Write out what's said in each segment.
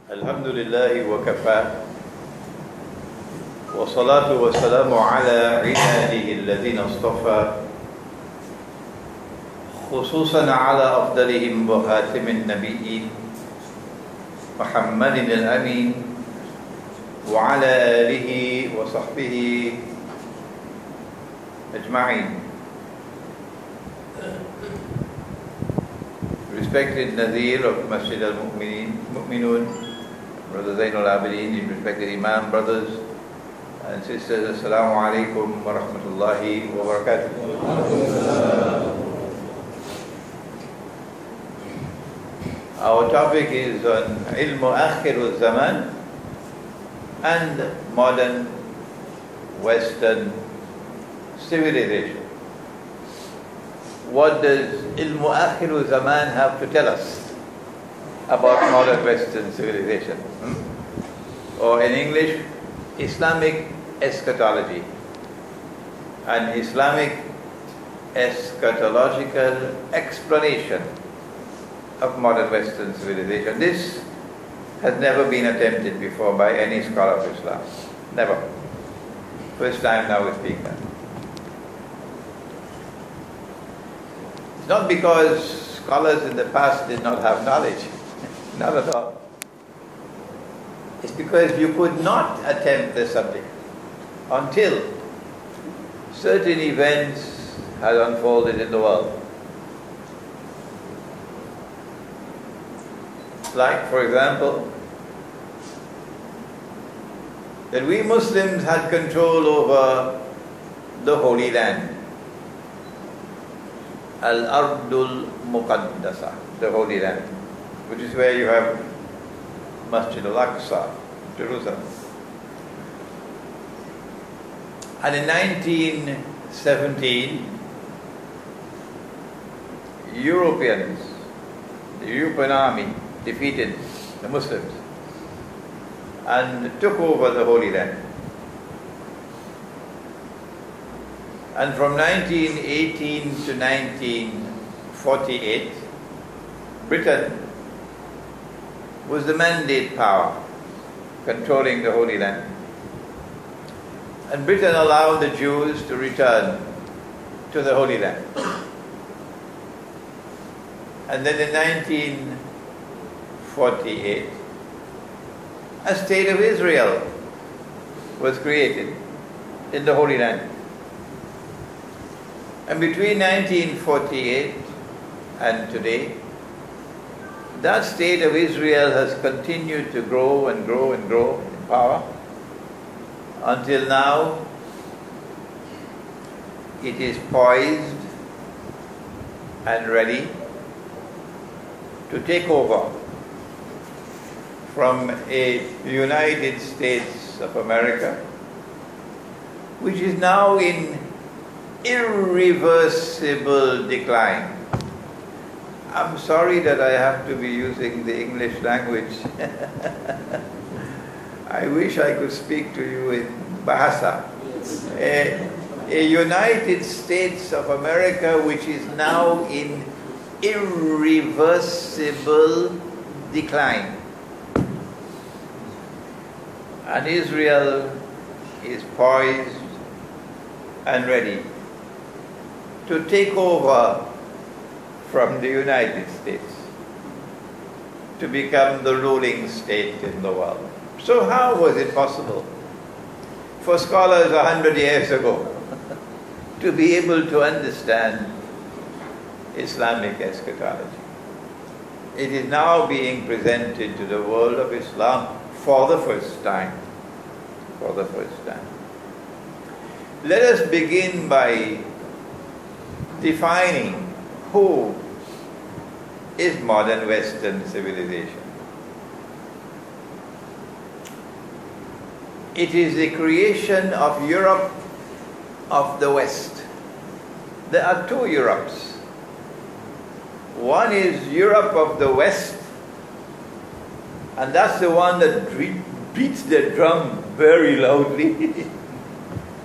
الحمد لله وكفى والصلاة والسلام على عباده الذين اصطفى خصوصا على أفضلهم وخاتم النبيين محمد الأمين وعلى آله وصحبه أجمعين. Respected Nazir of Masjid Mukminun, Brother Zainul Abidin, respected Imam, brothers and sisters, Assalamu alaikum wa rahmatullahi wa barakatuh. Our topic is on Ilmu Akhir Zaman and modern Western civilization. What does Ilmu Akhir Zaman have to tell us about modern Western civilization? Or in English, Islamic Eschatology, an Islamic Eschatological explanation of modern Western civilization. This has never been attempted before by any scholar of Islam. Never. First time now it's being done. It's not because scholars in the past did not have knowledge. Not at all. It's because you could not attempt the subject until certain events had unfolded in the world. Like, for example, that we Muslims had control over the Holy Land, Al-Ardul Muqaddasa, the Holy Land, which is where you have Masjid al-Aqsa, Jerusalem. And in 1917, Europeans, the European army, defeated the Muslims and took over the Holy Land. And from 1918 to 1948, Britain was the mandate power controlling the Holy Land. And Britain allowed the Jews to return to the Holy Land. And then in 1948, a state of Israel was created in the Holy Land. And between 1948 and today, that state of Israel has continued to grow and grow and grow in power until now it is poised and ready to take over from a United States of America, which is now in irreversible decline. I'm sorry that I have to be using the English language. I wish I could speak to you in Bahasa. A United States of America which is now in irreversible decline. And Israel is poised and ready to take over from the United States to become the ruling state in the world. So how was it possible for scholars 100 years ago to be able to understand Islamic eschatology? It is now being presented to the world of Islam for the first time. For the first time. Let us begin by defining who is modern Western civilization. It is the creation of Europe of the West. There are two Europes. One is Europe of the West, and that's the one that beats the drum very loudly.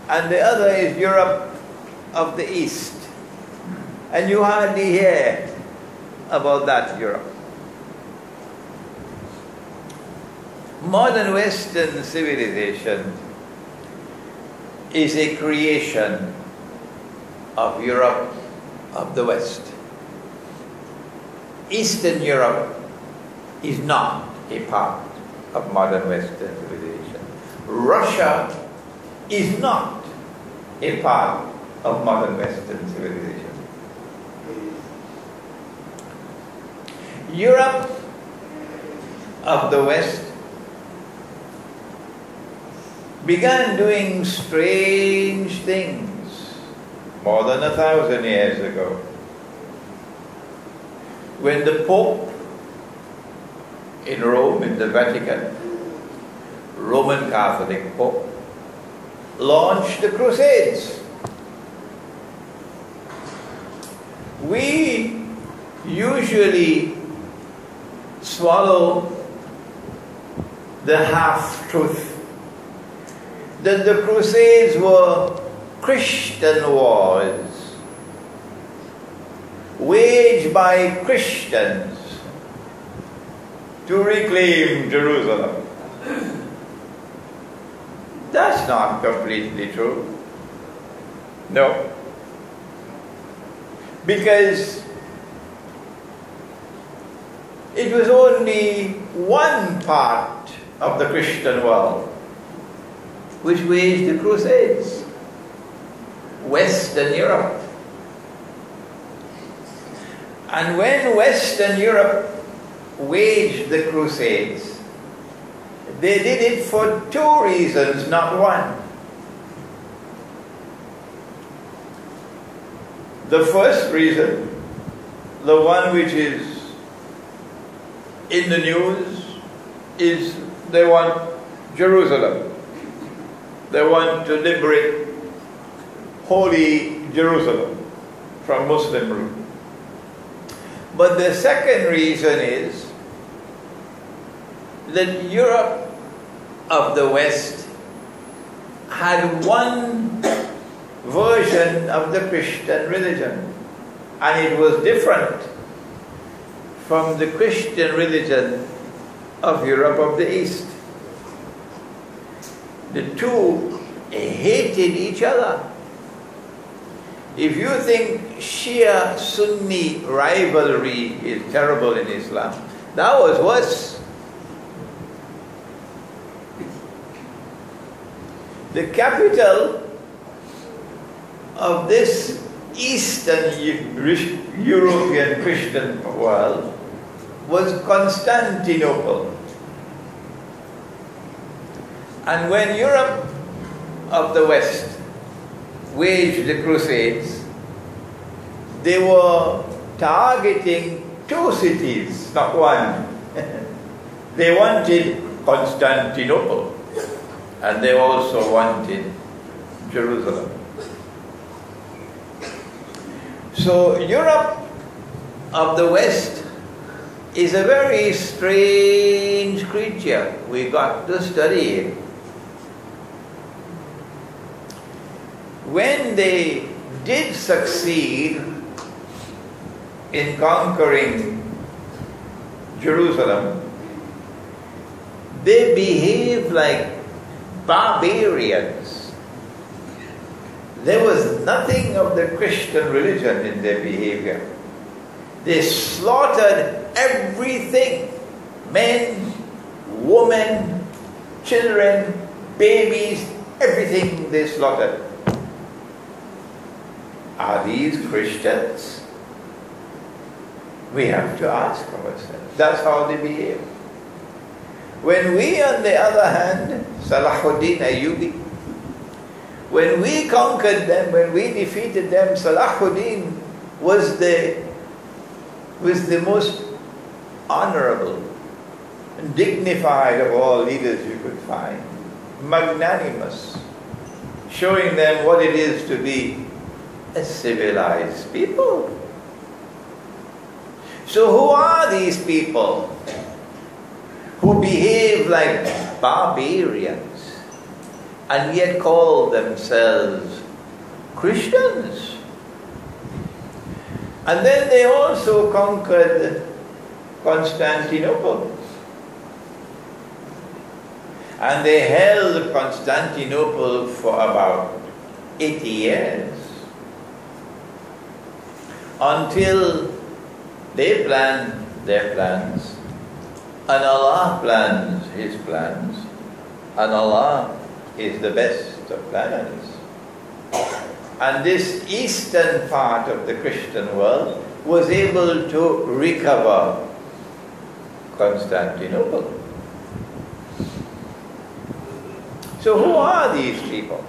And the other is Europe of the East. And you hardly hear about that Europe. Modern Western civilization is a creation of Europe of the West. Eastern Europe is not a part of modern Western civilization. Russia is not a part of modern Western civilization. Europe of the West began doing strange things more than 1,000 years ago, when the Pope in Rome, in the Vatican, Roman Catholic Pope, launched the Crusades. We usually swallow the half-truth that the Crusades were Christian wars waged by Christians to reclaim Jerusalem. That's not completely true. No. Because it was only one part of the Christian world which waged the Crusades: Western Europe. And when Western Europe waged the Crusades, they did it for two reasons, not one. The first reason, the one which is in the news, is they want Jerusalem. They want to liberate holy Jerusalem from Muslim rule. But the second reason is that Europe of the West had one version of the Christian religion, and it was different from the Christian religion of Europe of the East. The two hated each other. If you think Shia-Sunni rivalry is terrible in Islam, that was worse. The capital of this Eastern European Christian world was Constantinople. And when Europe of the West waged the Crusades, they were targeting two cities, not one. They wanted Constantinople, and they also wanted Jerusalem. So Europe of the West is a very strange creature. We got to study it. When they did succeed in conquering Jerusalem, they behaved like barbarians. There was nothing of the Christian religion in their behavior. They slaughtered everything: men, women, children, babies, everything they slaughtered. Are these Christians? We have to ask ourselves. That's how they behave. When we, on the other hand, Salahuddin Ayyubi, when we conquered them, when we defeated them, Salahuddin was the most honorable and dignified of all leaders you could find. Magnanimous, showing them what it is to be a civilized people. So who are these people who behave like barbarians and yet call themselves Christians? And then they also conquered Constantinople. And they held Constantinople for about 80 years until they planned their plans and Allah plans His plans, and Allah is the best of planners. And this eastern part of the Christian world was able to recover Constantinople. So who are these people?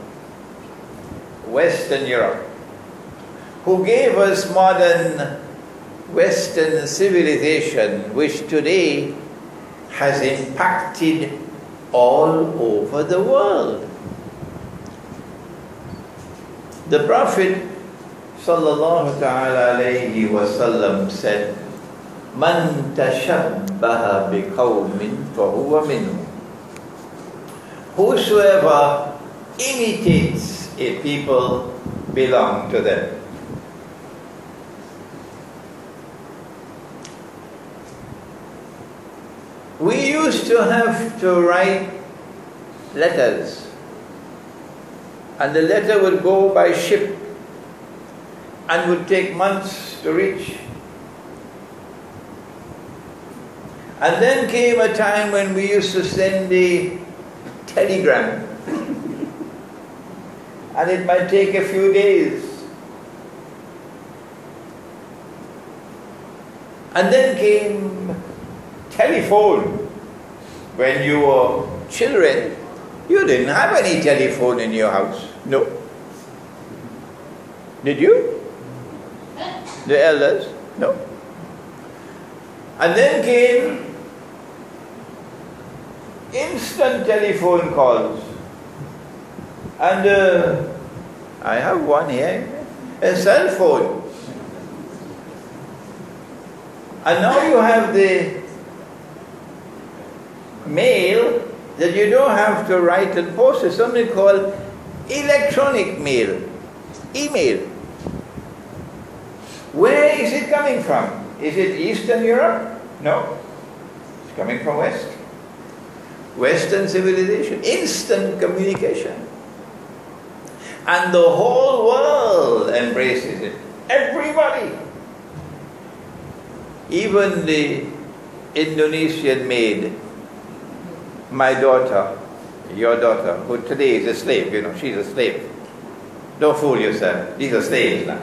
Western Europe, who gave us modern Western civilization, which today has impacted all over the world. The Prophet sallallahu ta'ala alayhi wa sallam said, "Man tashabbaha biqawmin fahuwa minhum." Whosoever imitates a people belong to them. We used to have to write letters, and the letter would go by ship and would take months to reach. And then came a time when we used to send the telegram, and it might take a few days. And then came telephone. When you were children, you didn't have any telephone in your house. No. Did you? The elders? No. And then came instant telephone calls. And I have one here, a cell phone. And now you have the mail that you don't have to write and post. It's something called electronic mail, email. Where is it coming from? Is it Eastern Europe? No. It's coming from West. Western civilization, instant communication. And the whole world embraces it. Everybody. Even the Indonesian maid, my daughter, your daughter, who today is a slave, she's a slave. Don't fool yourself. These are slaves now.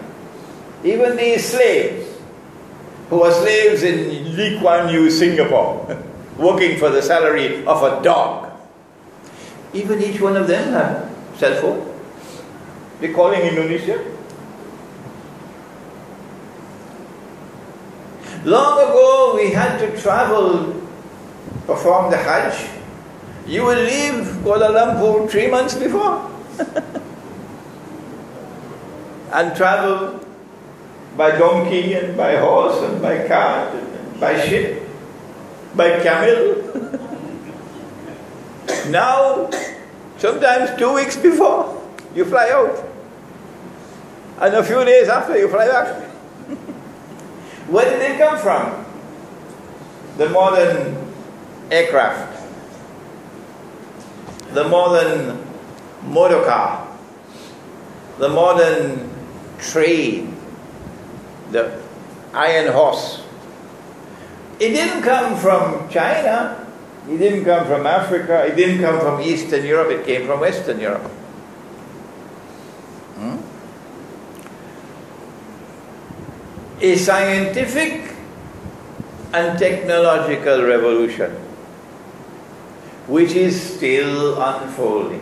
Even these slaves, who are slaves in Lee Kuan Yew, Singapore, working for the salary of a dog, even each one of them have cell phone. They're calling Indonesia. Long ago, we had to travel, perform the Hajj. You will leave Kuala Lumpur 3 months before and travel by donkey and by horse and by cart and by ship, by camel. Now, sometimes 2 weeks before, you fly out. And a few days after, you fly back. Where did they come from? The modern aircraft, the modern motor car, the modern train, the iron horse. It didn't come from China, it didn't come from Africa, it didn't come from Eastern Europe, it came from Western Europe. A scientific and technological revolution which is still unfolding.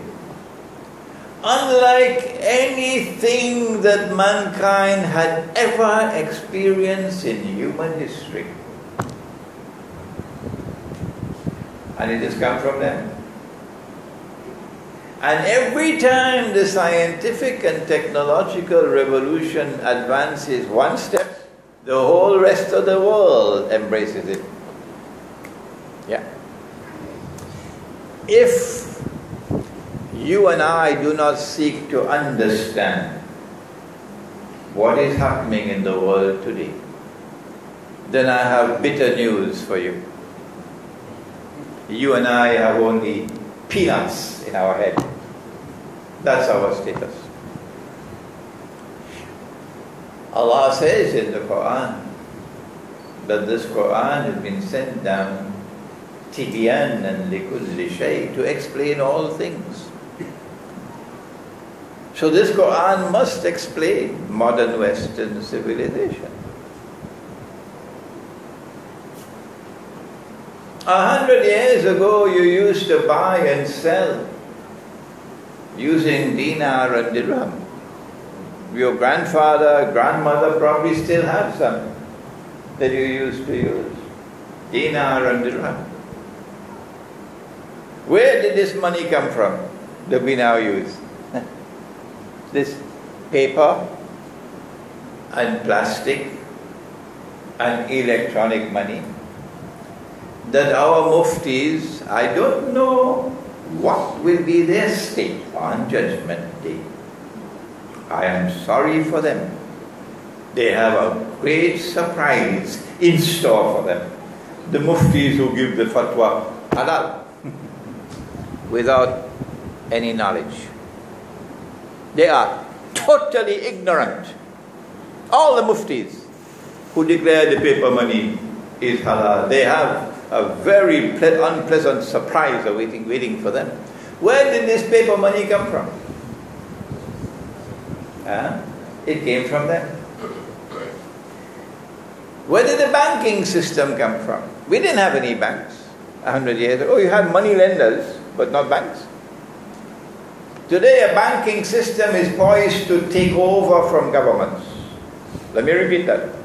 Unlike anything that mankind had ever experienced in human history. And it has come from them. And every time the scientific and technological revolution advances one step, the whole rest of the world embraces it. Yeah. If you and I do not seek to understand what is happening in the world today, then I have bitter news for you. You and I have only peanuts in our head. That's our status. Allah says in the Quran that this Quran has been sent down tibyanan likulli shay, to explain all things. So this Quran must explain modern Western civilization. 100 years ago you used to buy and sell using dinar and dirham. Your grandfather, grandmother probably still have some that you used to use. Dinar and dirham. Where did this money come from that we now use? This paper and plastic and electronic money that our muftis, I don't know what will be their state on Judgment Day. I am sorry for them. They have a great surprise in store for them. The muftis who give the fatwa halal without any knowledge. They are totally ignorant. All the muftis who declare the paper money is halal, they have a very unpleasant surprise waiting for them. Where did this paper money come from? It came from them. Where did the banking system come from? We didn't have any banks 100 years ago. You had money lenders, but not banks. Today a banking system is poised to take over from governments. Let me repeat that.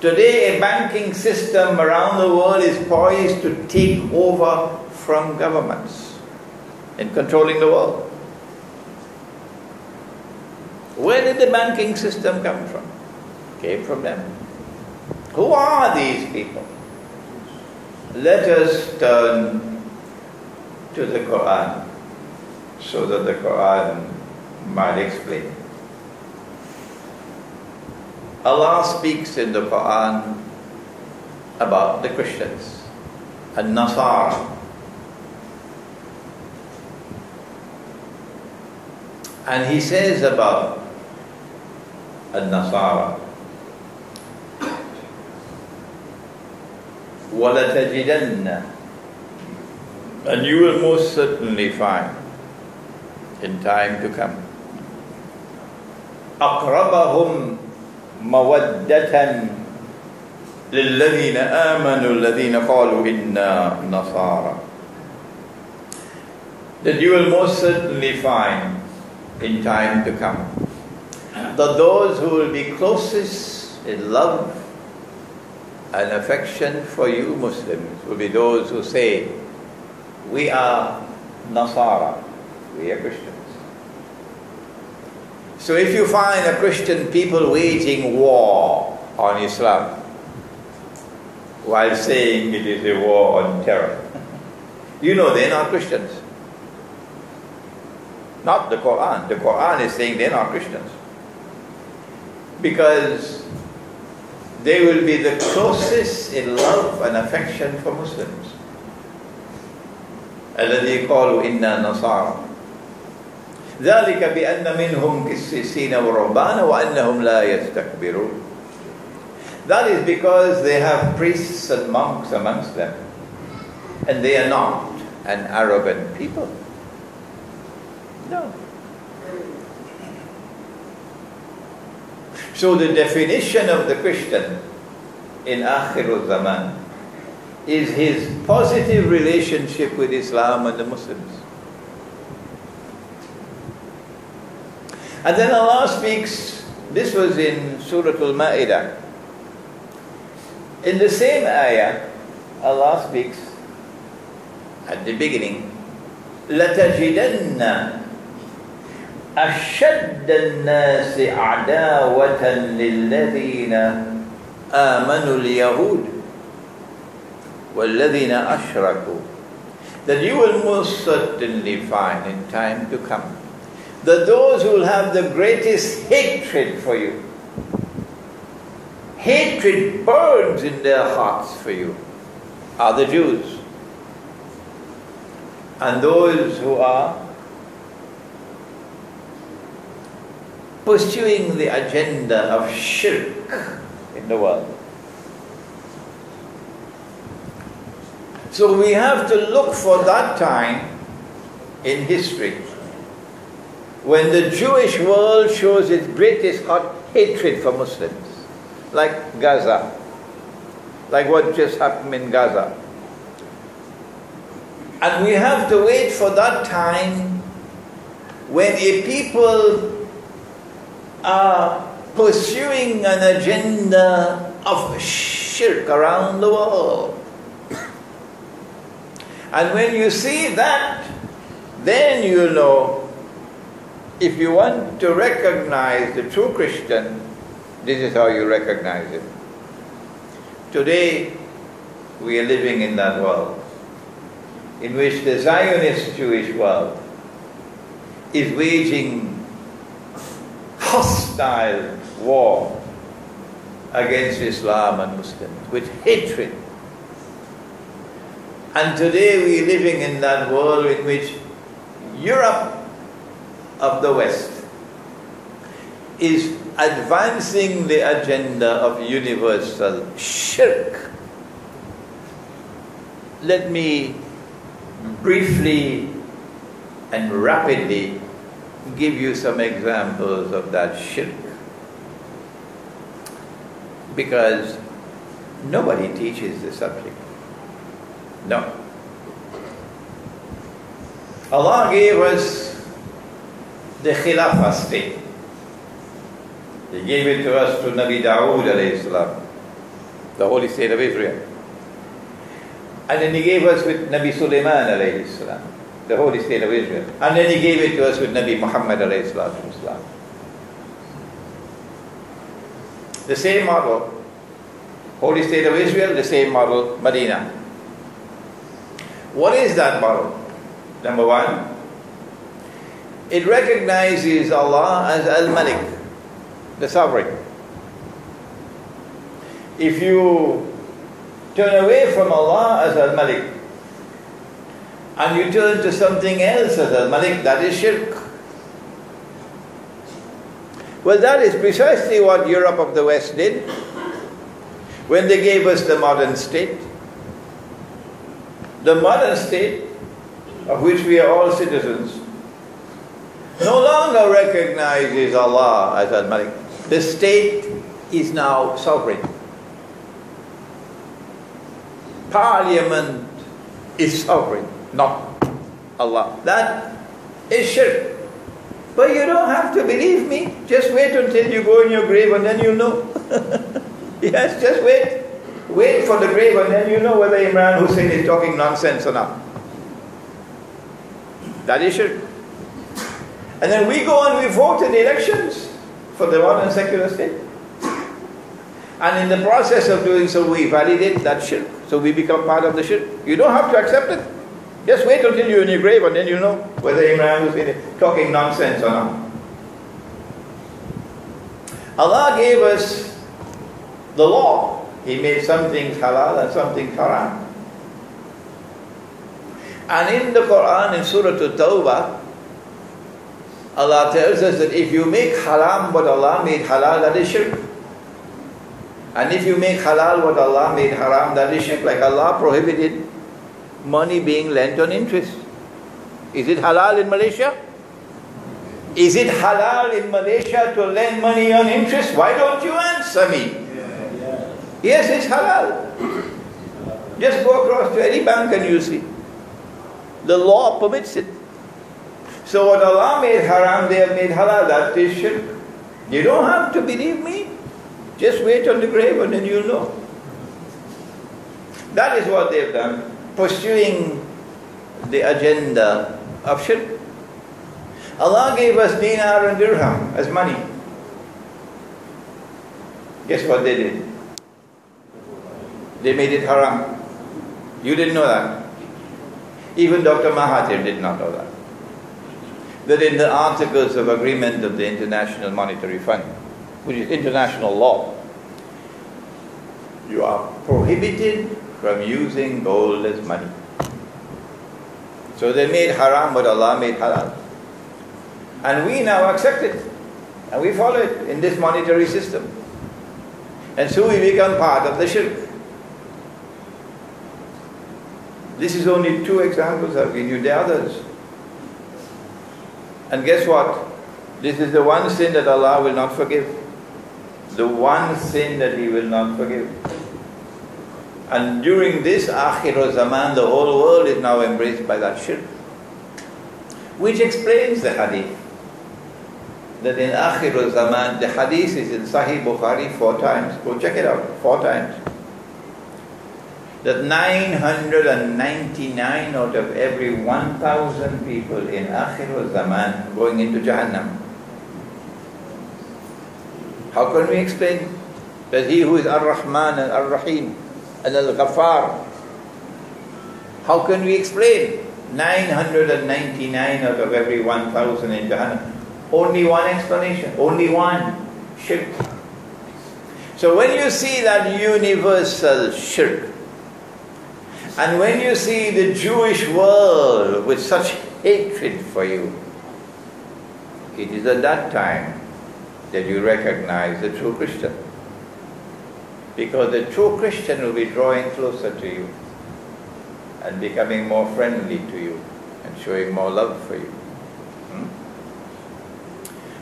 Today a banking system around the world is poised to take over from governments in controlling the world. Where did the banking system come from? Came from them. Who are these people? Let us turn to the Quran so that the Quran might explain. Allah speaks in the Quran about the Christians and Nasara. And He says about Nasara, وَلَتَجِدَنَّ, and you will most certainly find in time to come, أَقْرَبَهُمْ مَوَدَّةً لِلَّذِينَ آمَنُوا الَّذِينَ قَالُوا إِنَّا نَصَارَى, that you will most certainly find in time to come that those who will be closest in love and affection for you Muslims will be those who say, we are Nasara, we are Christians. So if you find a Christian people waging war on Islam while saying it is a war on terror, you know they're not Christians. Not the Quran. The Quran is saying they're not Christians, because they will be the closest in love and affection for Muslims. الذي قالوا إنا نصارى ذلك بأن منهم قسيسين ورهبانا وأنهم لا يستكبرون. That is because they have priests and monks amongst them, and they are not an arrogant people. No. So the definition of the Christian in Akhirul Zaman is his positive relationship with Islam and the Muslims. And then Allah speaks, this was in Surah Al-Ma'idah. In the same ayah, Allah speaks at the beginning, لَتَجِدَنَّ أَشَدَّ النَّاسِ عَدَاوَةً لِلَّذِينَ آمَنُوا الْيَهُودِ وَالَّذِينَ أَشْرَكُوا, that you will most certainly find in time to come that those who will have the greatest hatred for you, hatred burns in their hearts for you, are the Jews. and those who are pursuing the agenda of shirk in the world. So we have to look for that time in history when the Jewish world shows its greatest hot hatred for Muslims, like Gaza, like what just happened in Gaza. And we have to wait for that time when a people are pursuing an agenda of shirk around the world. And when you see that, then you know, if you want to recognize the true Christian, this is how you recognize it. Today, we are living in that world, in which the Zionist Jewish world is waging hostile war against Islam and Muslims with hatred. And today we are living in that world in which Europe of the West is advancing the agenda of universal shirk. Let me briefly and rapidly give you some examples of that shirk, because nobody teaches the subject. No. Allah gave us the Khilafah state. He gave it to us through Nabi Dawood alayhi salam, the holy state of Israel. And then He gave us with Nabi Sulaiman alayhi salam, the holy state of Israel. And then He gave it to us with Nabi Muhammad alayhi salam. The same model, holy state of Israel, the same model, Medina. What is that model? Number one, it recognizes Allah as Al-Malik, the sovereign. If you turn away from Allah as Al-Malik and you turn to something else as Al-Malik, that is shirk. Well, that is precisely what Europe of the West did when they gave us the modern state. The modern state, of which we are all citizens, no longer recognizes Allah as Al-Malik. The state is now sovereign. Parliament is sovereign, not Allah. That is shirk. But you don't have to believe me. Just wait until you go in your grave and then you'll know. Yes, just wait. Wait for the grave and then you know whether Imran Hosein is talking nonsense or not. That is shirk. And then we go and we vote in the elections for the modern secular state. And in the process of doing so, we validate that shirk. So we become part of the shirk. You don't have to accept it. Just wait until you're in your grave and then you know whether Imran Hosein is talking nonsense or not. Allah gave us the law. He made some things halal and some things haram. And in the Quran, in Surah At-Tawbah, Allah tells us that if you make haram what Allah made halal, that is shirk. And if you make halal what Allah made haram, that is shirk. Like Allah prohibited money being lent on interest. Is it halal in Malaysia? Is it halal in Malaysia to lend money on interest? Why don't you answer me? Yes, it's halal. Just go across to any bank and you see. The law permits it. So what Allah made haram, they have made halal. That is shirk. You don't have to believe me. Just wait on the grave and then you'll know. That is what they've done, pursuing the agenda of shirk. Allah gave us dinar and dirham as money. Guess what they did? They made it haram. You didn't know that. Even Dr. Mahathir did not know that. That in the Articles of Agreement of the International Monetary Fund, which is international law, you are prohibited from using gold as money. So they made haram what Allah made halal. And we now accept it. And we follow it in this monetary system. And so we become part of the shirk. This is only 2 examples I've given you. There are others. And guess what? This is the one sin that Allah will not forgive. The one sin that He will not forgive. And during this Akhir Zaman, the whole world is now embraced by that shirk. Which explains the hadith. That in Akhir Zaman, the hadith is in Sahih Bukhari 4 times. Go check it out, 4 times. That 999 out of every 1,000 people in Akhir Zaman going into Jahannam. How can we explain that He who is Ar-Rahman and Ar-Rahim and Al-Ghaffar, how can we explain 999 out of every 1,000 in Jahannam? Only one explanation, only one: shirk. So when you see that universal shirk, and when you see the Jewish world with such hatred for you, it is at that time that you recognize the true Christian. Because the true Christian will be drawing closer to you and becoming more friendly to you and showing more love for you.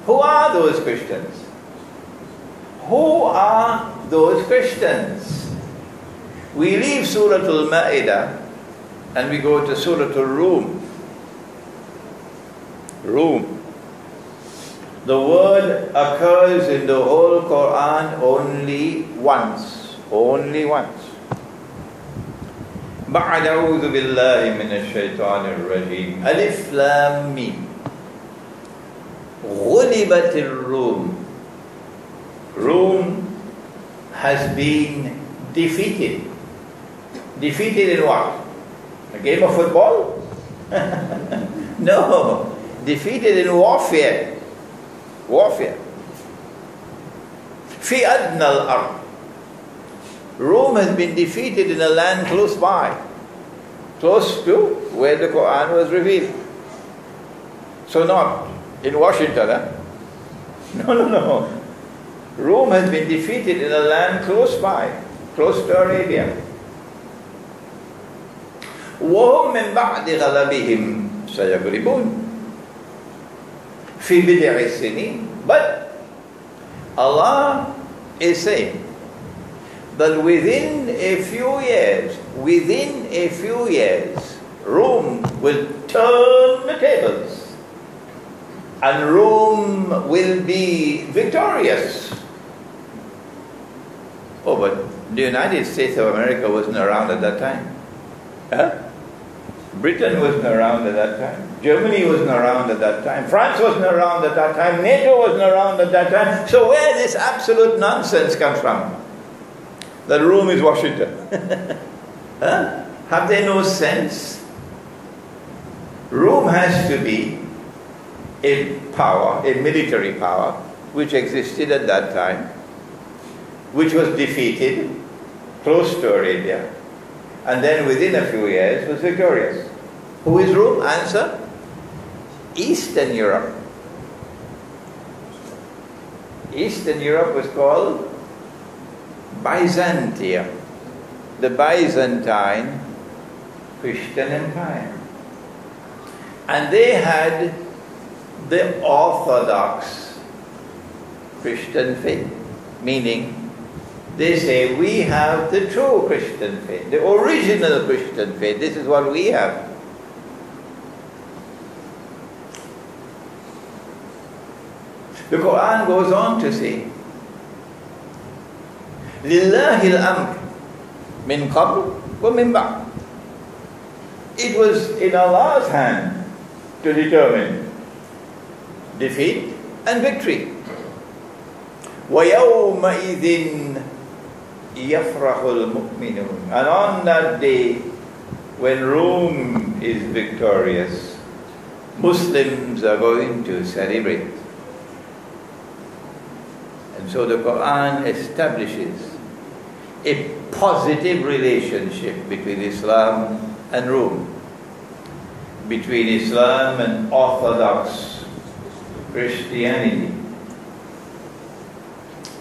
Who are those Christians? Who are those Christians? We leave Surah Al-Ma'idah and we go to Surah Al-Rum. Rum. The word occurs in the whole Quran only once. Only once. بعد أعوذ بالله من الشيطان الرجيم ألف لام ميم غلبت الروم. Rome has been defeated. Defeated in what? A game of football? No. Defeated in warfare. Warfare. في أدنى الأرض. Rome has been defeated in a land close by, close to where the Quran was revealed. So not in Washington, huh? No. Rome has been defeated in a land close by, close to Arabia. وهم من بعد غلبهم سيغلبون في بضع سنين. But Allah is saying that within a few years, Rome will turn the tables and Rome will be victorious. Oh, but the United States of America wasn't around at that time. Huh? Britain wasn't around at that time. Germany wasn't around at that time. France wasn't around at that time. NATO wasn't around at that time. So where this absolute nonsense comes from? That Rome is Washington. Huh? Have they no sense? Rome has to be a power, a military power, which existed at that time, which was defeated close to Arabia, and then within a few years was victorious. Who is Rome? Answer: Eastern Europe. Eastern Europe was called Byzantium, the Byzantine Christian Empire. And they had the Orthodox Christian faith, meaning they say we have the true Christian faith, the original Christian faith. This is what we have. The Quran goes on to say, لِلَّهِ الْأَمْرِ مِنْ قَبْلُ وَمِنْ بَعْدُ. It was in Allah's hand to determine defeat and victory. وَيَوْمَئِذٍ يَفْرَحُ الْمُؤْمِنُونَ. And on that day, when Rome is victorious, Muslims are going to celebrate. And so the Quran establishes a positive relationship between Islam and Rome. between Islam and Orthodox Christianity.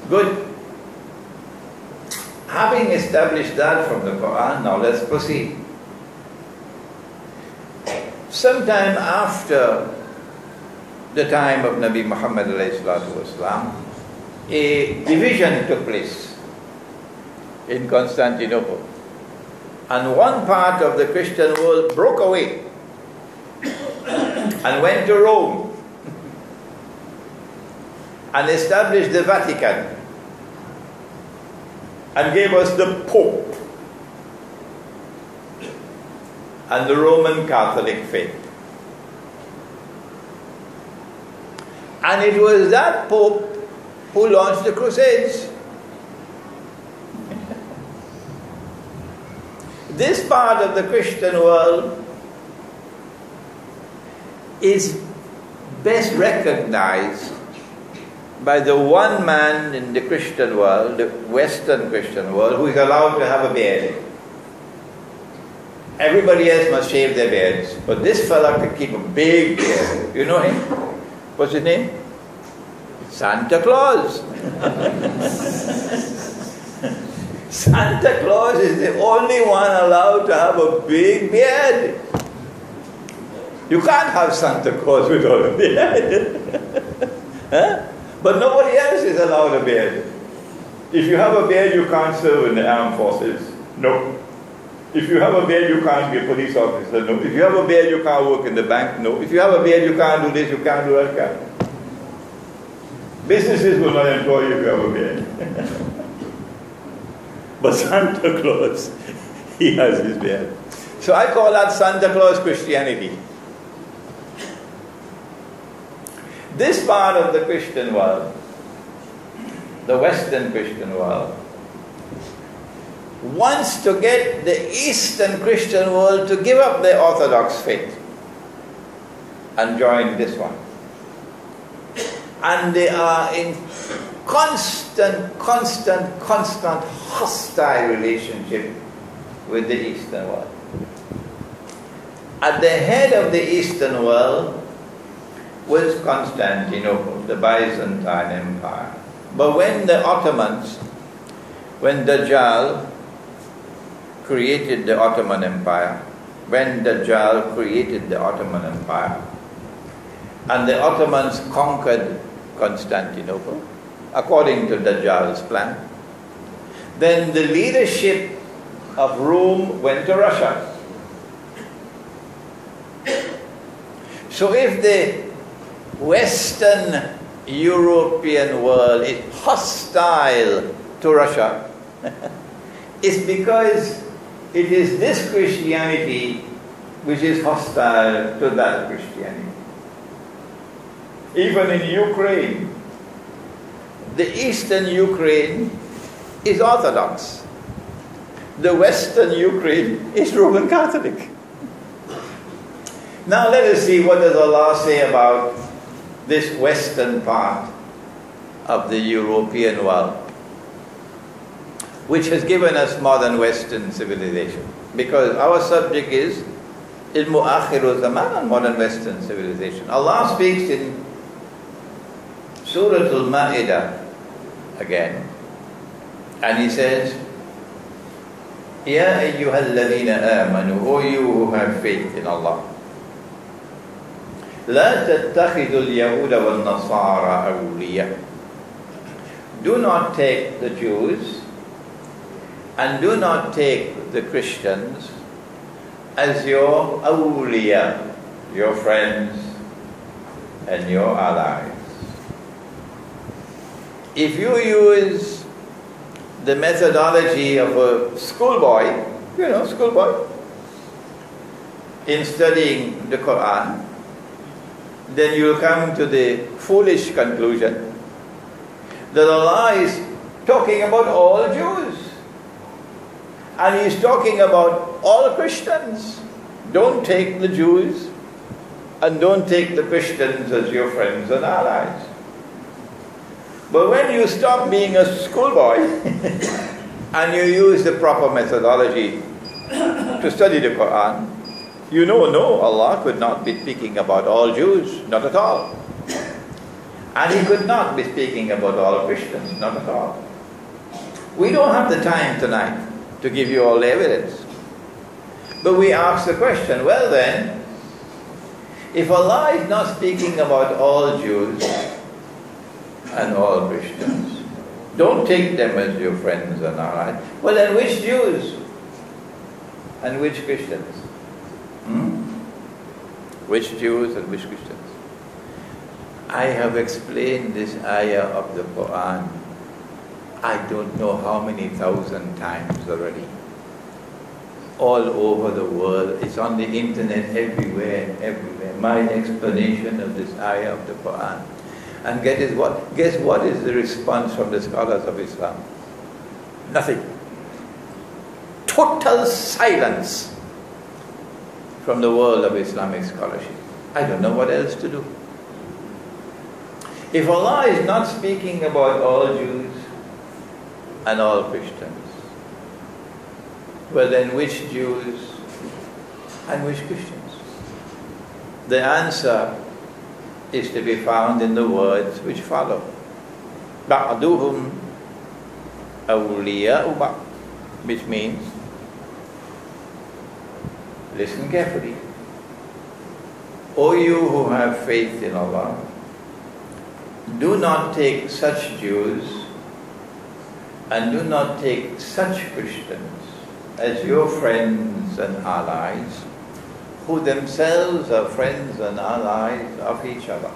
Good. Having established that from the Quran, now let's proceed. Sometime after the time of Nabi Muhammad ﷺ, a division took place in Constantinople. And one part of the Christian world broke away and went to Rome and established the Vatican and gave us the Pope and the Roman Catholic faith. And it was that Pope who launched the Crusades. This part of the Christian world is best recognized by the one man in the Christian world, the Western Christian world, who is allowed to have a beard. Everybody else must shave their beards, but this fella can keep a big beard. You know him? What's his name? Santa Claus. Santa Claus is the only one allowed to have a big beard. You can't have Santa Claus without a beard. Huh? But nobody else is allowed a beard. If you have a beard, you can't serve in the armed forces. No. If you have a beard, you can't be a police officer. No. If you have a beard, you can't work in the bank. No. If you have a beard, you can't do this, you can't do that. Businesses will not employ you if you have a beard. But Santa Claus, he has his beard. So I call that Santa Claus Christianity. This part of the Christian world, the Western Christian world, wants to get the Eastern Christian world to give up their Orthodox faith and join this one. And they are in constant hostile relationship with the Eastern world. At the head of the Eastern world was Constantinople, the Byzantine Empire. But when the Ottomans, when Dajjal created the Ottoman Empire, and the Ottomans conquered Constantinople, according to Dajjal's plan, then the leadership of Rome went to Russia. So if the Western European world is hostile to Russia, it's because it is this Christianity which is hostile to that Christianity. Even in Ukraine, the Eastern Ukraine is Orthodox. The Western Ukraine is Roman Catholic. Now let us see what does Allah say about this Western part of the European world, which has given us modern Western civilization. Because our subject is Ilmu Akhiru Zaman and modern Western civilization. Allah speaks in Surah Al-Ma'idah again, and He says, Ya ayyuhalladhina amanu, O you who have faith in Allah, La tattakhidul yahuda wal nasara awliya. Do not take the Jews and do not take the Christians as your awliya, your friends and your allies. If you use the methodology of a schoolboy, in studying the Quran, then you'll come to the foolish conclusion that Allah is talking about all Jews. And He's talking about all Christians. Don't take the Jews and don't take the Christians as your friends and allies. But when you stop being a schoolboy and you use the proper methodology to study the Quran, You know, no, Allah could not be speaking about all Jews, not at all. And He could not be speaking about all Christians, not at all. We don't have the time tonight to give you all the evidence. But we ask the question, well then, if Allah is not speaking about all Jews and all Christians, don't take them as your friends and allies. Well then, which Jews and which Christians? Which Jews and which Christians? I have explained this ayah of the Quran, I don't know how many thousand times already. All over the world. It's on the internet everywhere, everywhere. My explanation of this ayah of the Quran. And guess what is the response from the scholars of Islam? Nothing. Total silence from the world of Islamic scholarship. I don't know what else to do. If Allah is not speaking about all Jews and all Christians, well then which Jews and which Christians? The answer is to be found in the words which follow. بَعْضُهُمْ أَوْلِيَاءُ بَعْضٍ, which means, listen carefully, O you who have faith in Allah, do not take such Jews and do not take such Christians as your friends and allies, who themselves are friends and allies of each other.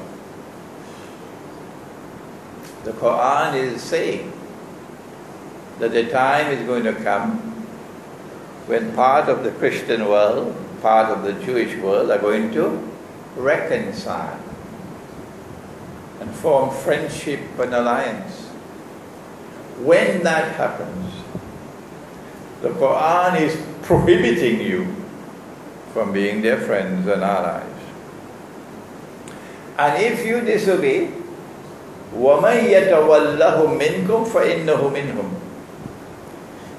The Quran is saying that the time is going to come when part of the Christian world, part of the Jewish world are going to reconcile and form friendship and alliance. When that happens, the Quran is prohibiting you from being their friends and allies. And if you disobey, وَمَنْ يَتَوَلَّهُمْ مِنْكُمْ فَإِنَّهُ مِنْهُمْ.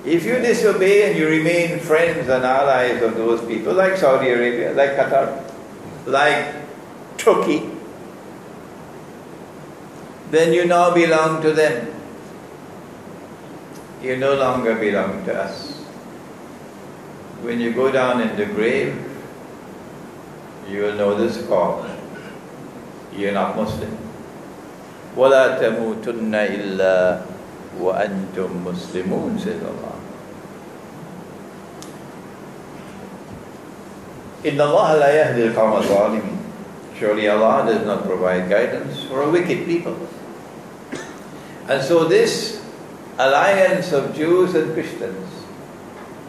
If you disobey and you remain friends and allies of those people, like Saudi Arabia, like Qatar, like Turkey, then you now belong to them. You no longer belong to us. When you go down in the grave, you will know the score. You're not Muslim. وَلَا تَمُوتُنَّ إِلَّا وَأَنْتُمْ مُسْلِمُونَ, says Allah. إِنَّ اللَّهَ لَا يَهْدِي الْقَوْمَ الظَّالِمِينَ. Surely Allah does not provide guidance for a wicked people. And so this alliance of Jews and Christians,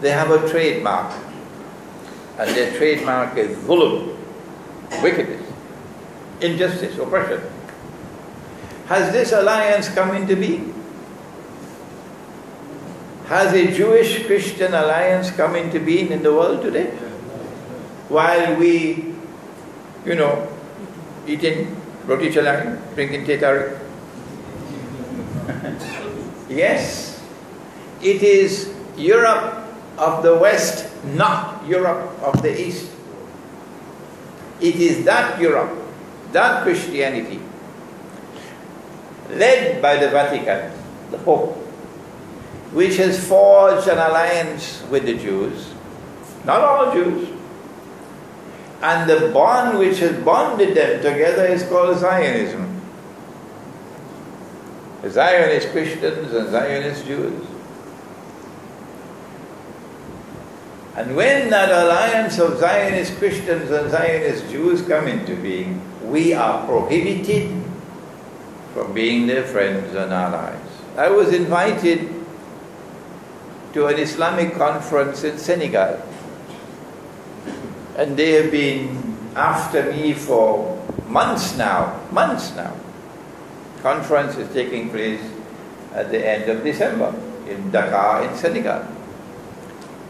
they have a trademark. And their trademark is zulm, wickedness, injustice, oppression. Has this alliance come into being? Has a Jewish-Christian alliance come into being in the world today? While we, eating roti chalang, drinking teh tarik. Yes, it is Europe of the West, not Europe of the East. It is that Europe, that Christianity, led by the Vatican, the Pope, which has forged an alliance with the Jews, not all Jews, and the bond which has bonded them together is called Zionism. Zionist Christians and Zionist Jews. And when that alliance of Zionist Christians and Zionist Jews come into being, we are prohibited from being their friends and allies. I was invited to an Islamic conference in Senegal, and they have been after me for months now. Conference is taking place at the end of December in Dakar in Senegal.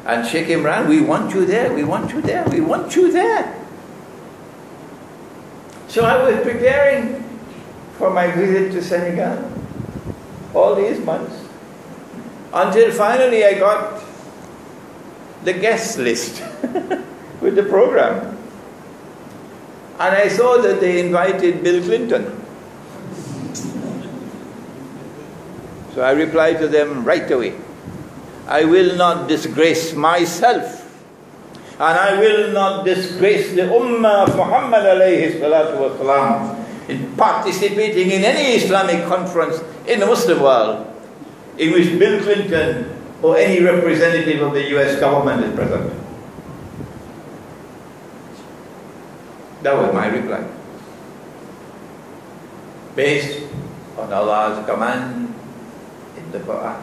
And Sheikh Imran, we want you there, we want you there, we want you there. So I was preparing for my visit to Senegal all these months, until finally I got the guest list. with the program. And I saw that they invited Bill Clinton. So I replied to them right away, I will not disgrace myself, and I will not disgrace the Ummah of Muhammad alayhi salatu wasalam in participating in any Islamic conference in the Muslim world in which Bill Clinton or any representative of the US government is present. That was my reply. Based on Allah's command in the Quran.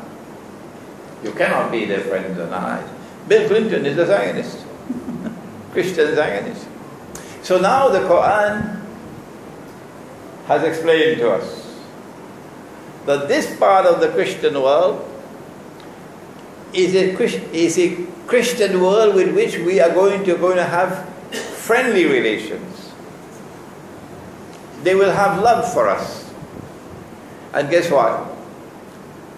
You cannot be their friends and allies. Bill Clinton is a Zionist, Christian Zionist. So now the Quran has explained to us that this part of the Christian world is a Christian world with which we are going to have friendly relations. They will have love for us. And guess what?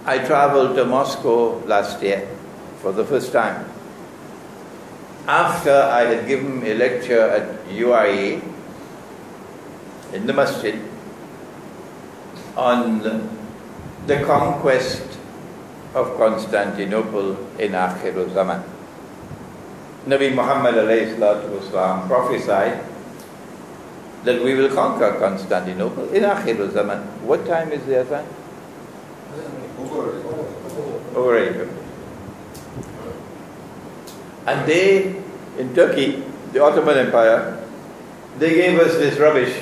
I traveled to Moscow last year for the first time. After I had given a lecture at UIA in the Masjid on the conquest of Constantinople in Akhir Zaman. Nabi Muhammad alayhi salatu wasalam prophesied that we will conquer Constantinople in Akhir Zaman. What time is the Azan? Over 8. And they, in Turkey, the Ottoman Empire, they gave us this rubbish.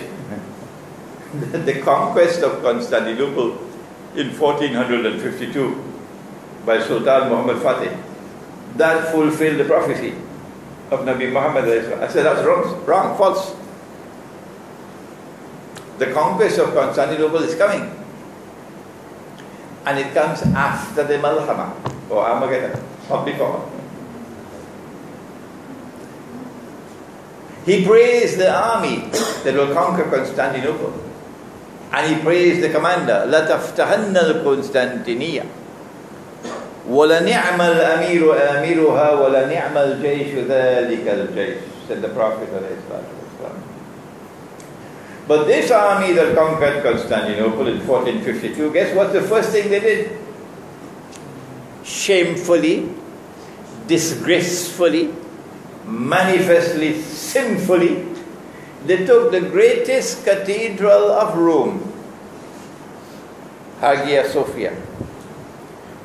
The conquest of Constantinople in 1452 by Sultan Muhammad Fatih, that fulfilled the prophecy of Nabi Muhammad. I said, that's wrong, false. The conquest of Constantinople is coming. And it comes after the Malhama, or Armageddon, not before. He praised the army that will conquer Constantinople. And he praised the commander, لَتَفْتَحَنَّ الْقُنْسْتَنْتِنِيَّةِ وَلَنِعْمَ الْأَمِيرُ آمِرُهَا وَلَنِعْمَ الْجَيْشُ ذَلِكَ الْجَيْشُ, said the Prophet ﷺ. But this army that conquered Constantinople in 1452, guess what the first thing they did? Shamefully, disgracefully, manifestly sinfully, they took the greatest cathedral of Rome, Hagia Sophia,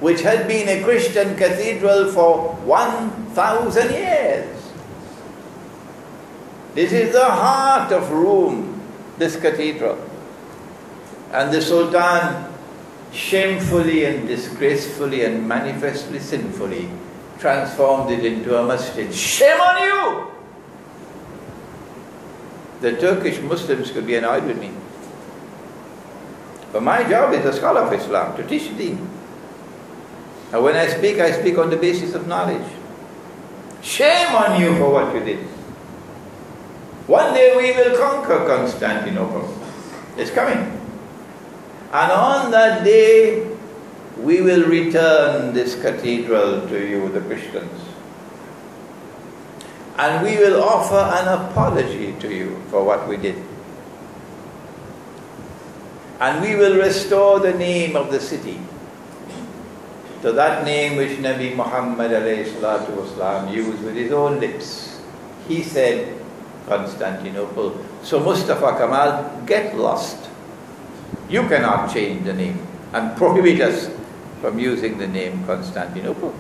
which had been a Christian cathedral for 1,000 years. This is the heart of Rome, this cathedral. And the Sultan shamefully and disgracefully and manifestly sinfully transformed it into a masjid. Shame on you! The Turkish Muslims could be annoyed with me. But my job is a scholar of Islam, to teach deen. And when I speak on the basis of knowledge. Shame on you for what you did. One day we will conquer Constantinople. It's coming. And on that day, we will return this cathedral to you, the Christians. And we will offer an apology to you for what we did. And we will restore the name of the city to that name which Nabi Muhammad ﷺ used with his own lips. He said, Constantinople. So Mustafa Kamal, get lost. You cannot change the name and prohibit us from using the name Constantinople.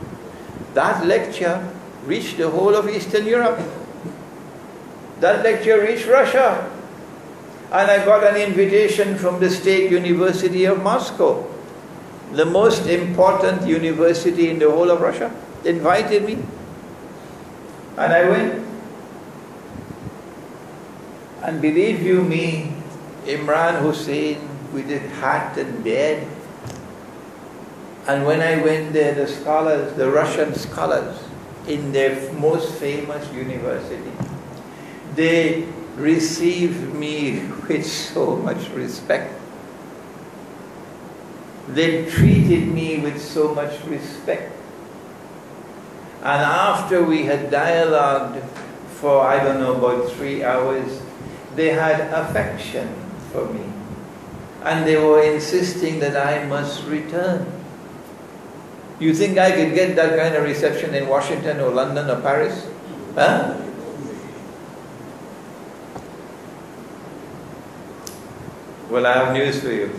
That lecture reached the whole of Eastern Europe. That lecture reached Russia. And I got an invitation from the State University of Moscow, the most important university in the whole of Russia. They invited me. And I went. And believe you me, Imran, Hosein, with his hat and beard. And when I went there, the scholars, the Russian scholars, in their most famous university, they received me with so much respect. They treated me with so much respect. And after we had dialogued for, I don't know, about 3 hours. They had affection for me. And they were insisting that I must return. You think I could get that kind of reception in Washington or London or Paris? Huh? Well, I have news for you.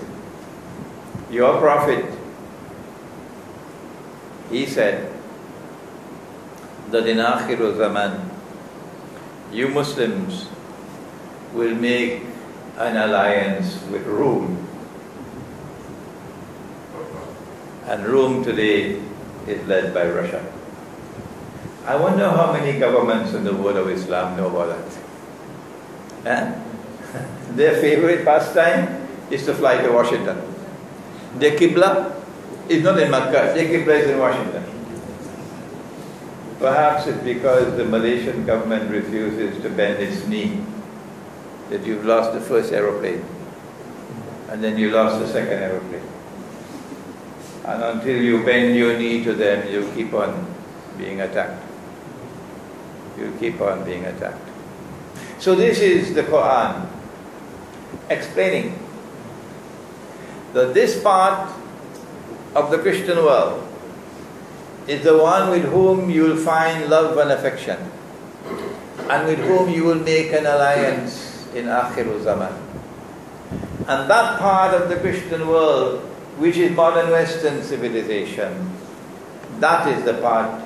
Your prophet, he said that in Akhirul Zaman, you Muslims will make an alliance with Rome. And Rome today is led by Russia. I wonder how many governments in the world of Islam know about that. Eh? Their favorite pastime is to fly to Washington. Their Qibla is not in Makkah, their Qibla is in Washington. Perhaps it's because the Malaysian government refuses to bend its knee that you've lost the first aeroplane, and then you lost the second aeroplane. And until you bend your knee to them, you keep on being attacked. You keep on being attacked. So this is the Quran explaining that this part of the Christian world is the one with whom you will find love and affection, and with whom you will make an alliance in Akhirul Zaman. And that part of the Christian world, which is modern Western civilization, that is the part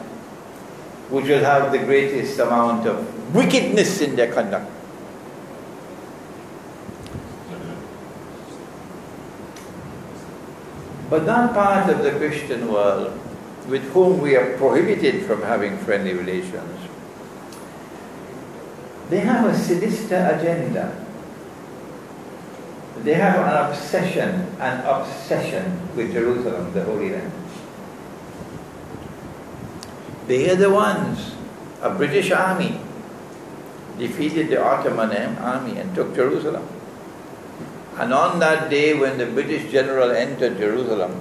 which will have the greatest amount of wickedness in their conduct. But that part of the Christian world with whom we are prohibited from having friendly relations, they have a sinister agenda. They have an obsession with Jerusalem, the Holy Land. They are the ones, a British army defeated the Ottoman army and took Jerusalem. And on that day when the British general entered Jerusalem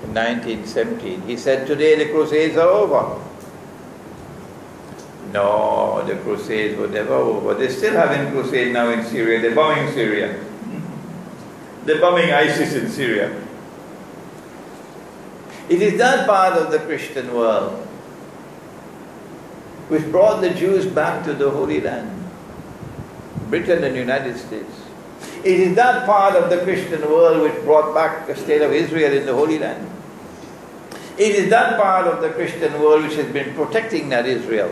in 1917, he said, "Today the Crusades are over." No, the Crusades were never over. They're still having crusades now in Syria. They're bombing Syria. They're bombing ISIS in Syria. It is that part of the Christian world which brought the Jews back to the Holy Land, Britain and the United States. It is that part of the Christian world which brought back the state of Israel in the Holy Land. It is that part of the Christian world which has been protecting that Israel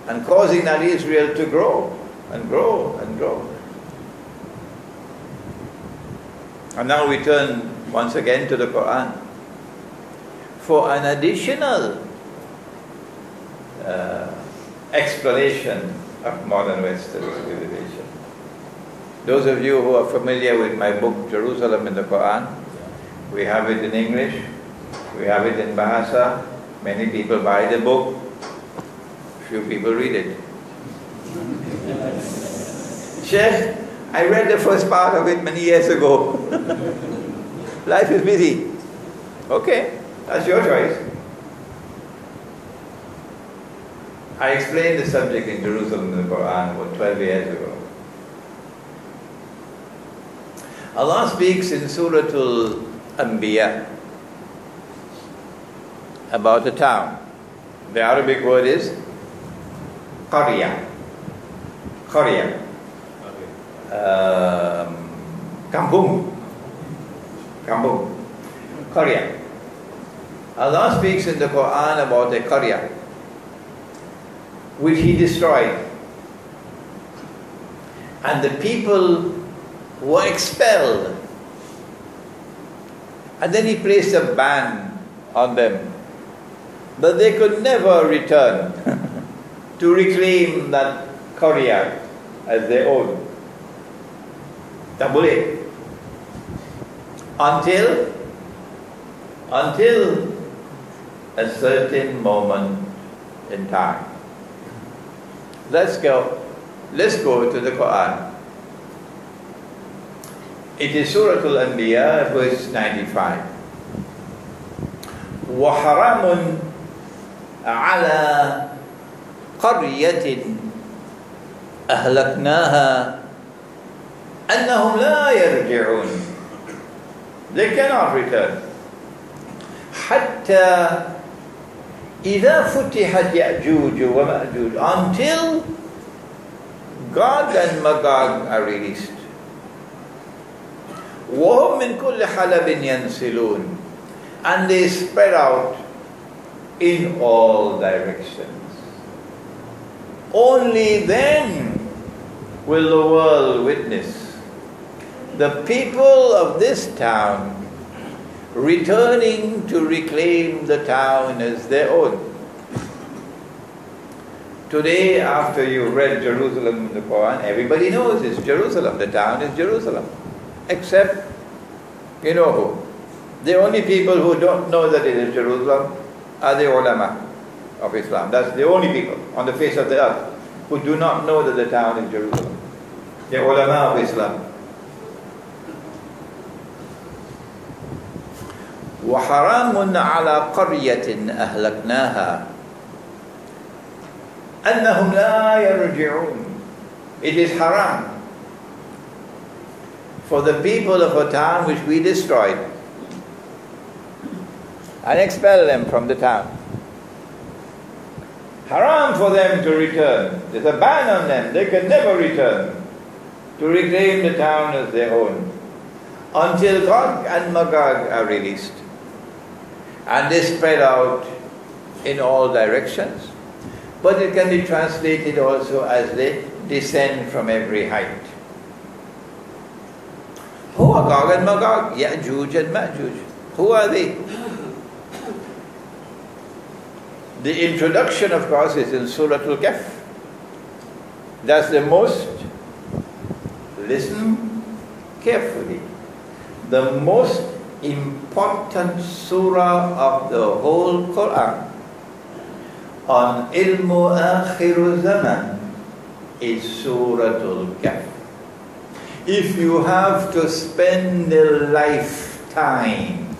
and causing that Israel to grow and grow and grow. And now we turn once again to the Quran for an additional explanation of modern Western civilization. Those of you who are familiar with my book, Jerusalem in the Quran, we have it in English, we have it in Bahasa. Many people buy the book, few people read it. Sheikh, I read the first part of it many years ago. Life is busy. Okay, that's your choice. I explained the subject in Jerusalem in the Quran about 12 years ago. Allah speaks in Surah Al-Anbiya about a town. The Arabic word is Qarya. Qarya. Kampung. Kampung. Qarya. Allah speaks in the Quran about a Qarya which He destroyed. And the people were expelled. And then He placed a ban on them that they could never return to reclaim that Qarya as their own. Tak boleh. Until a certain moment in time. Let's go to the Quran. It is Surah Al-Anbiya, verse 95. وَحَرَامٌ عَلَى قرية أهلكناها أنهم لا يرجعون. They cannot return. حتى إذا فتحت يأجوج ومأجوج, until Gog and Magog are released. وهم من كل حلب ينسلون, and they spread out in all directions. Only then will the world witness the people of this town returning to reclaim the town as their own. Today, after you read Jerusalem in the Quran, everybody knows it's Jerusalem. The town is Jerusalem. Except, you know who? The only people who don't know that it is Jerusalem are the ulama of Islam. That's the only people on the face of the earth who do not know that the town is Jerusalem. The ulama of Islam. وَحَرَامٌ عَلَى قَرْيَةٍ أَهْلَكْنَاهَا أَنَّهُمْ لَا يَرْجِعُونَ. It is haram for the people of a town which we destroyed and expel them from the town. Haram for them to return. There's a ban on them. They can never return to reclaim the town as their own until Gog and Magog are released. And they spread out in all directions. But it can be translated also as they descend from every height. Who are Gog and Magog? Ya'juj and Ma'juj. Who are they? The introduction, of course, is in Surah Al-Kahf. That's the most, listen carefully, the most important surah of the whole Quran on ilmu akhiru zaman is Surah Al-Kahf. If you have to spend a lifetime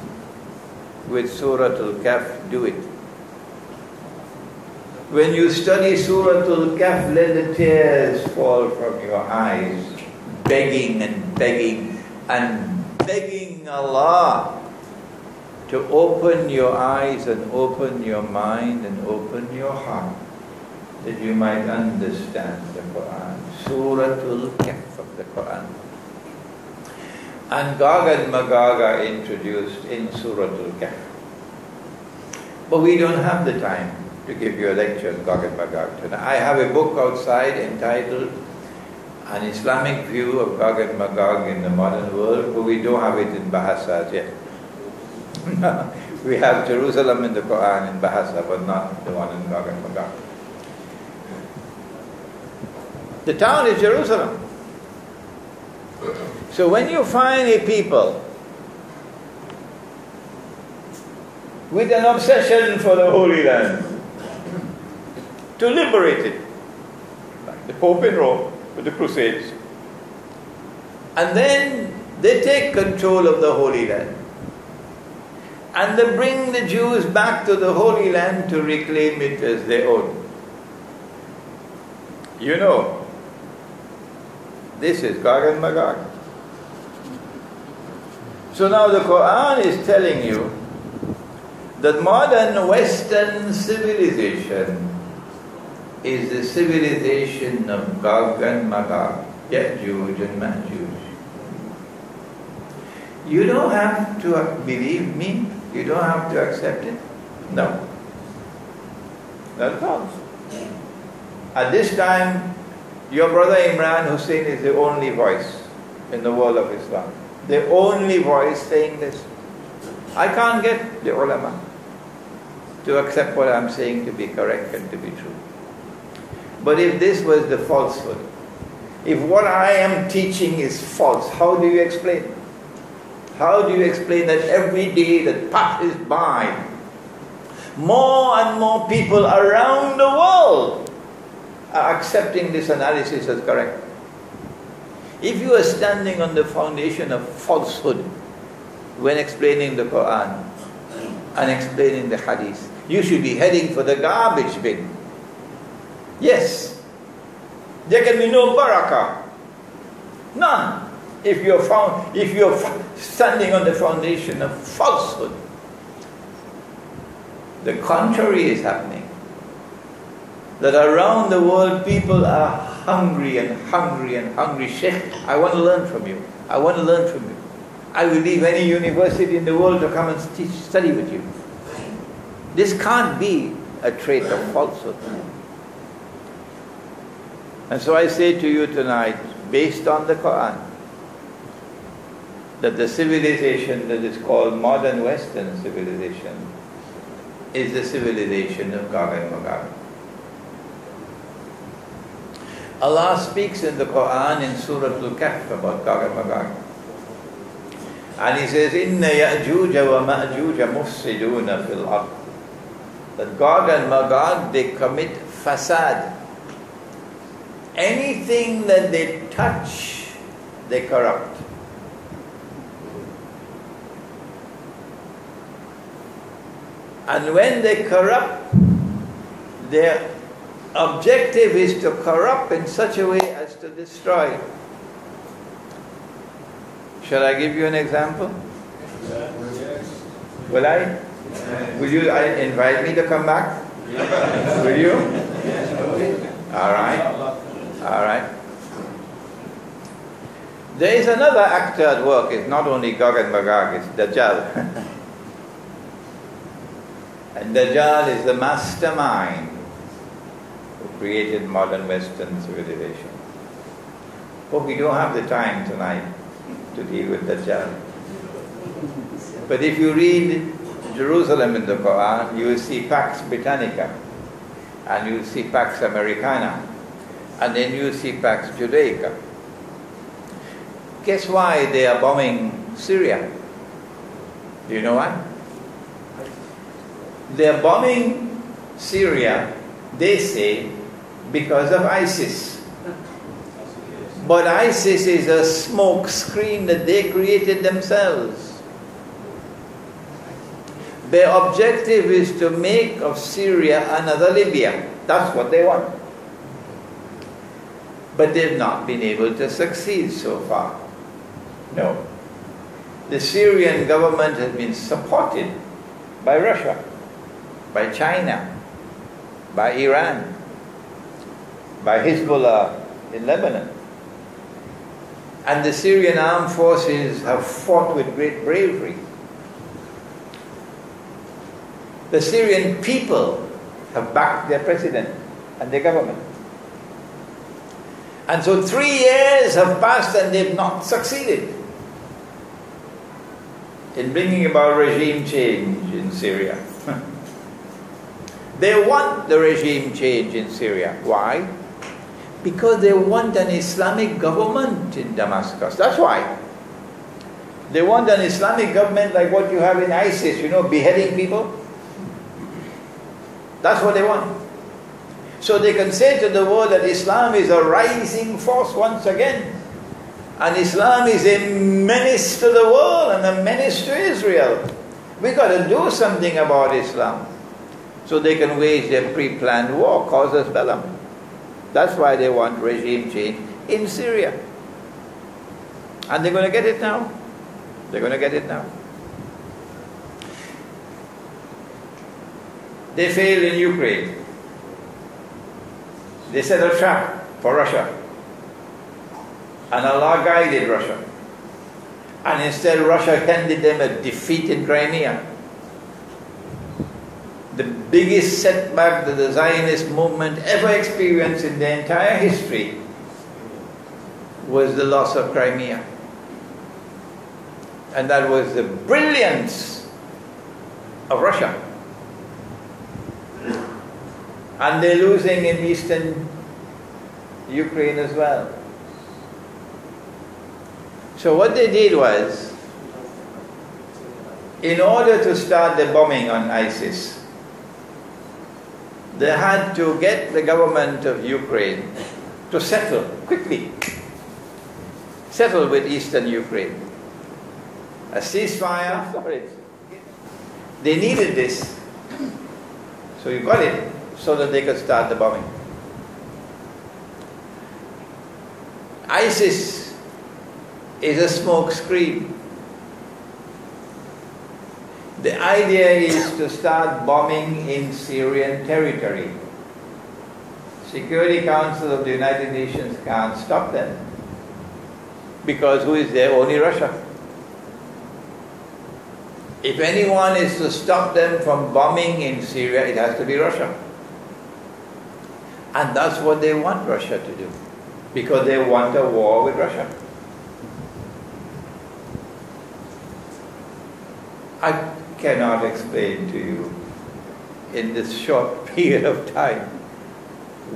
with Surah Al-Kahf, do it. When you study Surah Al-Kahf, let the tears fall from your eyes, begging and begging and begging Allah to open your eyes and open your mind and open your heart, that you might understand the Quran. Surah Al-Kahf of the Quran. And Gog and Magog are introduced in Surah Al-Kahf. But we don't have the time to give you a lecture on Gog and Magog tonight. I have a book outside entitled An Islamic View of Gog and Magog in the Modern World, but we don't have it in Bahasa yet. We have Jerusalem in the Quran in Bahasa, but not the one in Gog and Magog. The town is Jerusalem. So when you find a people with an obsession for the Holy Land, to liberate it, like the Pope in Rome with the Crusades, and then they take control of the Holy Land, and they bring the Jews back to the Holy Land to reclaim it as their own. You know, this is Gog and Magog. So now the Quran is telling you that modern Western civilization is the civilization of Gog and Magog, Ya'juj and Ma'juj. You don't have to believe me. You don't have to accept it. No. Not at all. At this time, your brother Imran Hosein is the only voice in the world of Islam. The only voice saying this. I can't get the ulama to accept what I'm saying to be correct and to be true. But if this was the falsehood, if what I am teaching is false, how do you explain? How do you explain that every day that passes by, more and more people around the world are accepting this analysis as correct? If you are standing on the foundation of falsehood when explaining the Quran and explaining the Hadith, you should be heading for the garbage bin. Yes. There can be no barakah. None. If you're standing on the foundation of falsehood. The contrary is happening. That around the world people are hungry and hungry and hungry. Sheikh, I want to learn from you. I want to learn from you. I will leave any university in the world to come and study with you. This can't be a trait of falsehood. And so I say to you tonight, based on the Quran, that the civilization that is called modern Western civilization is the civilization of Gog and Magog. Allah speaks in the Quran in Surah Al-Kahf about Gog and Magog. And He says, Inna Ya'juja wa Ma'juja mufsiduna fil ard. That Gog and Magog, they commit fasad. Anything that they touch, they corrupt. And when they corrupt, their objective is to corrupt in such a way as to destroy. Shall I give you an example? Will I? Will you invite me to come back? Will you? All right. All right. There is another actor at work. It's not only Gog and Magog, it's Dajjal. And Dajjal is the mastermind who created modern Western civilization. But we don't have the time tonight to deal with Dajjal. But if you read Jerusalem in the Quran, you will see Pax Britannica, and you will see Pax Americana, and then you will see Pax Judaica. Guess why they are bombing Syria? Do you know why? They are bombing Syria, they say, because of ISIS. But ISIS is a smoke screen that they created themselves. Their objective is to make of Syria another Libya. That's what they want. But they've not been able to succeed so far. No. The Syrian government has been supported by Russia, by China, by Iran, by Hezbollah in Lebanon. And the Syrian armed forces have fought with great bravery. The Syrian people have backed their president and their government. And so 3 years have passed and they've not succeeded in bringing about regime change in Syria. They want the regime change in Syria. Why? Because they want an Islamic government in Damascus. That's why. They want an Islamic government like what you have in ISIS, you know, beheading people. That's what they want. So they can say to the world that Islam is a rising force once again. And Islam is a menace to the world and a menace to Israel. We've got to do something about Islam. So they can wage their pre-planned war, casus bellum. That's why they want regime change in Syria. And they're going to get it now. They're going to get it now. They failed in Ukraine. They set a trap for Russia. And Allah guided Russia. And instead Russia handed them a defeat in Crimea. The biggest setback that the Zionist movement ever experienced in their entire history was the loss of Crimea. And that was the brilliance of Russia. And they're losing in eastern Ukraine as well. So what they did was, in order to start the bombing on ISIS, they had to get the government of Ukraine to settle quickly. Settle with eastern Ukraine. A ceasefire. They needed this. So you got it so that they could start the bombing. ISIS is a smoke screen. The idea is to start bombing in Syrian territory. Security Council of the United Nations can't stop them. Because who is there? Only Russia. If anyone is to stop them from bombing in Syria, it has to be Russia. And that's what they want Russia to do. Because they want a war with Russia. I cannot explain to you in this short period of time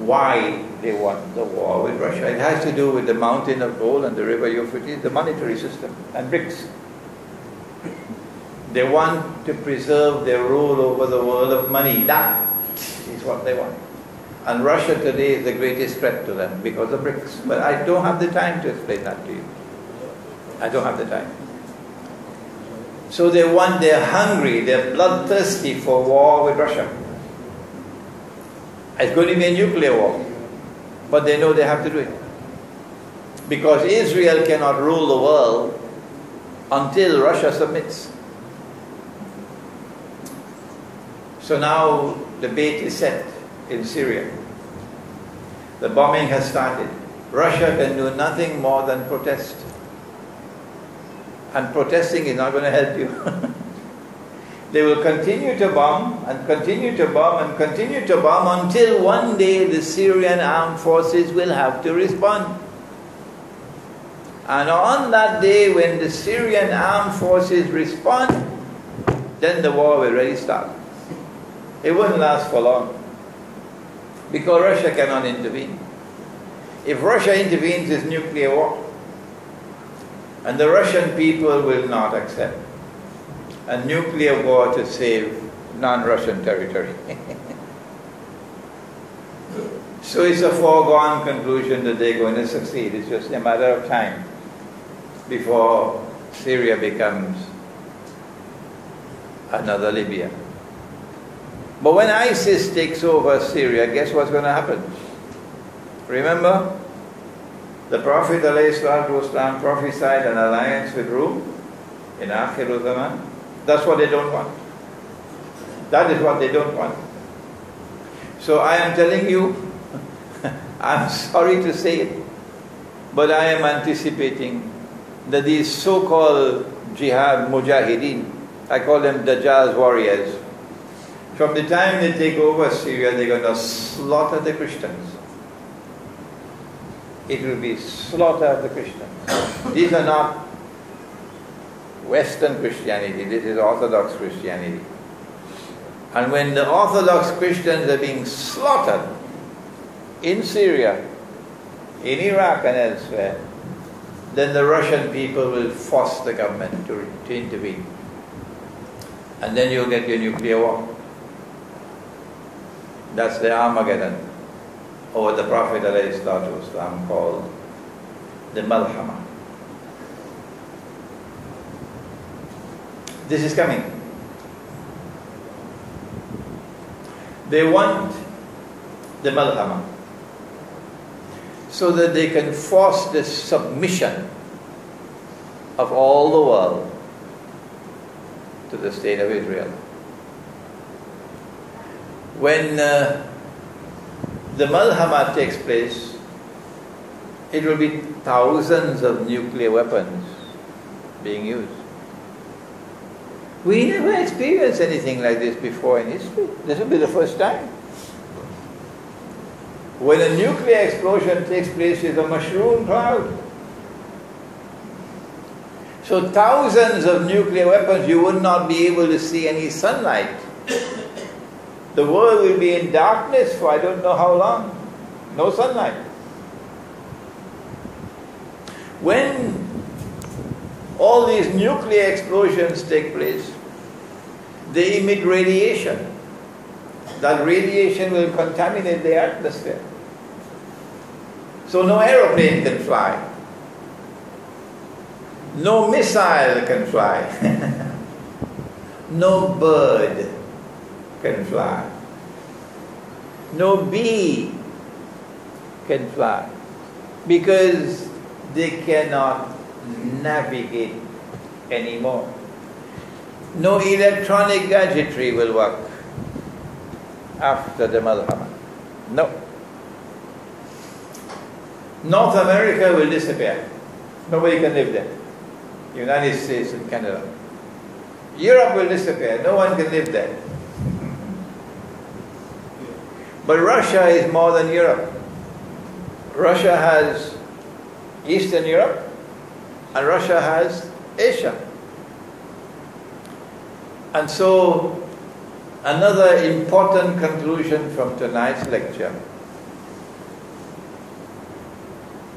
why they want the war with Russia. It has to do with the mountain of gold and the river Euphrates, the monetary system, and BRICS. They want to preserve their rule over the world of money. That is what they want. And Russia today is the greatest threat to them because of BRICS. But I don't have the time to explain that to you. I don't have the time. So they're hungry, they're bloodthirsty for war with Russia. It's going to be a nuclear war. But they know they have to do it. Because Israel cannot rule the world until Russia submits. So now the bait is set in Syria. The bombing has started. Russia can do nothing more than protest. And protesting is not going to help you. They will continue to bomb and continue to bomb and continue to bomb until one day the Syrian armed forces will have to respond. And on that day when the Syrian armed forces respond, then the war will really start. It wouldn't last for long. Because Russia cannot intervene. If Russia intervenes, it's nuclear war. And the Russian people will not accept a nuclear war to save non-Russian territory. So it's a foregone conclusion that they're going to succeed. It's just a matter of time before Syria becomes another Libya. But when ISIS takes over Syria, guess what's going to happen? Remember? The Prophet ﷺ prophesied an alliance with Rome in Akhir Zaman. That's what they don't want. That is what they don't want. So I am telling you, I'm sorry to say it, but I am anticipating that these so-called jihad mujahideen, I call them Dajjal's warriors, from the time they take over Syria, they're going to slaughter the Christians. It will be slaughter of the Christians. These are not Western Christianity, this is Orthodox Christianity. And when the Orthodox Christians are being slaughtered in Syria, in Iraq and elsewhere, then the Russian people will force the government to intervene. And then you'll get your nuclear war. That's the Armageddon. Or the Prophet ﷺ called the Malhama. This is coming. They want the Malhama so that they can force the submission of all the world to the state of Israel. When the Malhama takes place, it will be thousands of nuclear weapons being used. We never experienced anything like this before in history. This will be the first time. When a nuclear explosion takes place, it's a mushroom cloud. So thousands of nuclear weapons, you would not be able to see any sunlight. The world will be in darkness for I don't know how long. No sunlight. When all these nuclear explosions take place, they emit radiation. That radiation will contaminate the atmosphere. So no aeroplane can fly. No missile can fly. No bird can fly. No bee can fly. Because they cannot navigate anymore. No electronic gadgetry will work after the Malhama. No. North America will disappear. Nobody can live there. United States and Canada. Europe will disappear. No one can live there. But Russia is more than Europe. Russia has Eastern Europe and Russia has Asia. And so, another important conclusion from tonight's lecture,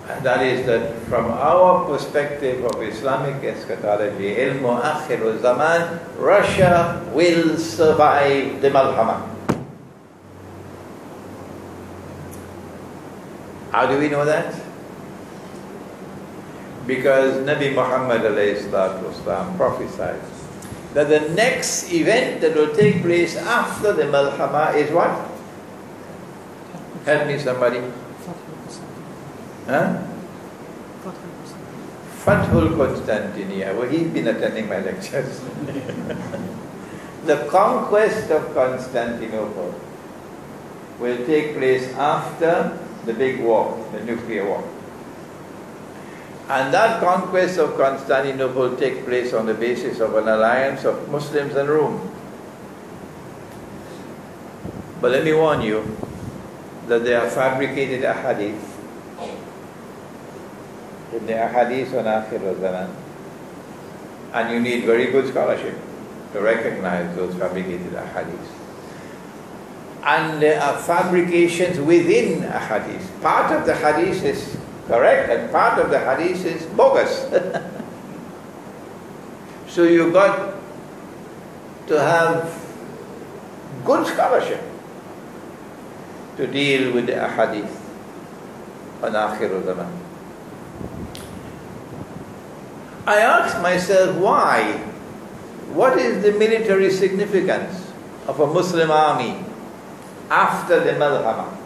and that is that from our perspective of Islamic eschatology, ilmu akhir zaman, Russia will survive the Malhama. How do we know that? Because Nabi Muhammad ﷺ prophesied that the next event that will take place after the Malhama is what? Help me somebody. Huh? Fathul Constantinia. Well, he's been attending my lectures. The conquest of Constantinople will take place after the big war, the nuclear war. And that conquest of Constantinople will take place on the basis of an alliance of Muslims and Rome. But let me warn you that there are fabricated ahadith in the ahadith on Akhir al-Zaman, and you need very good scholarship to recognize those fabricated ahadith. And there are fabrications within a hadith. Part of the hadith is correct and part of the hadith is bogus. So you've got to have good scholarship to deal with the ahadith on Akhir al-Zaman. I asked myself why? What is the military significance of a Muslim army after the Malhama?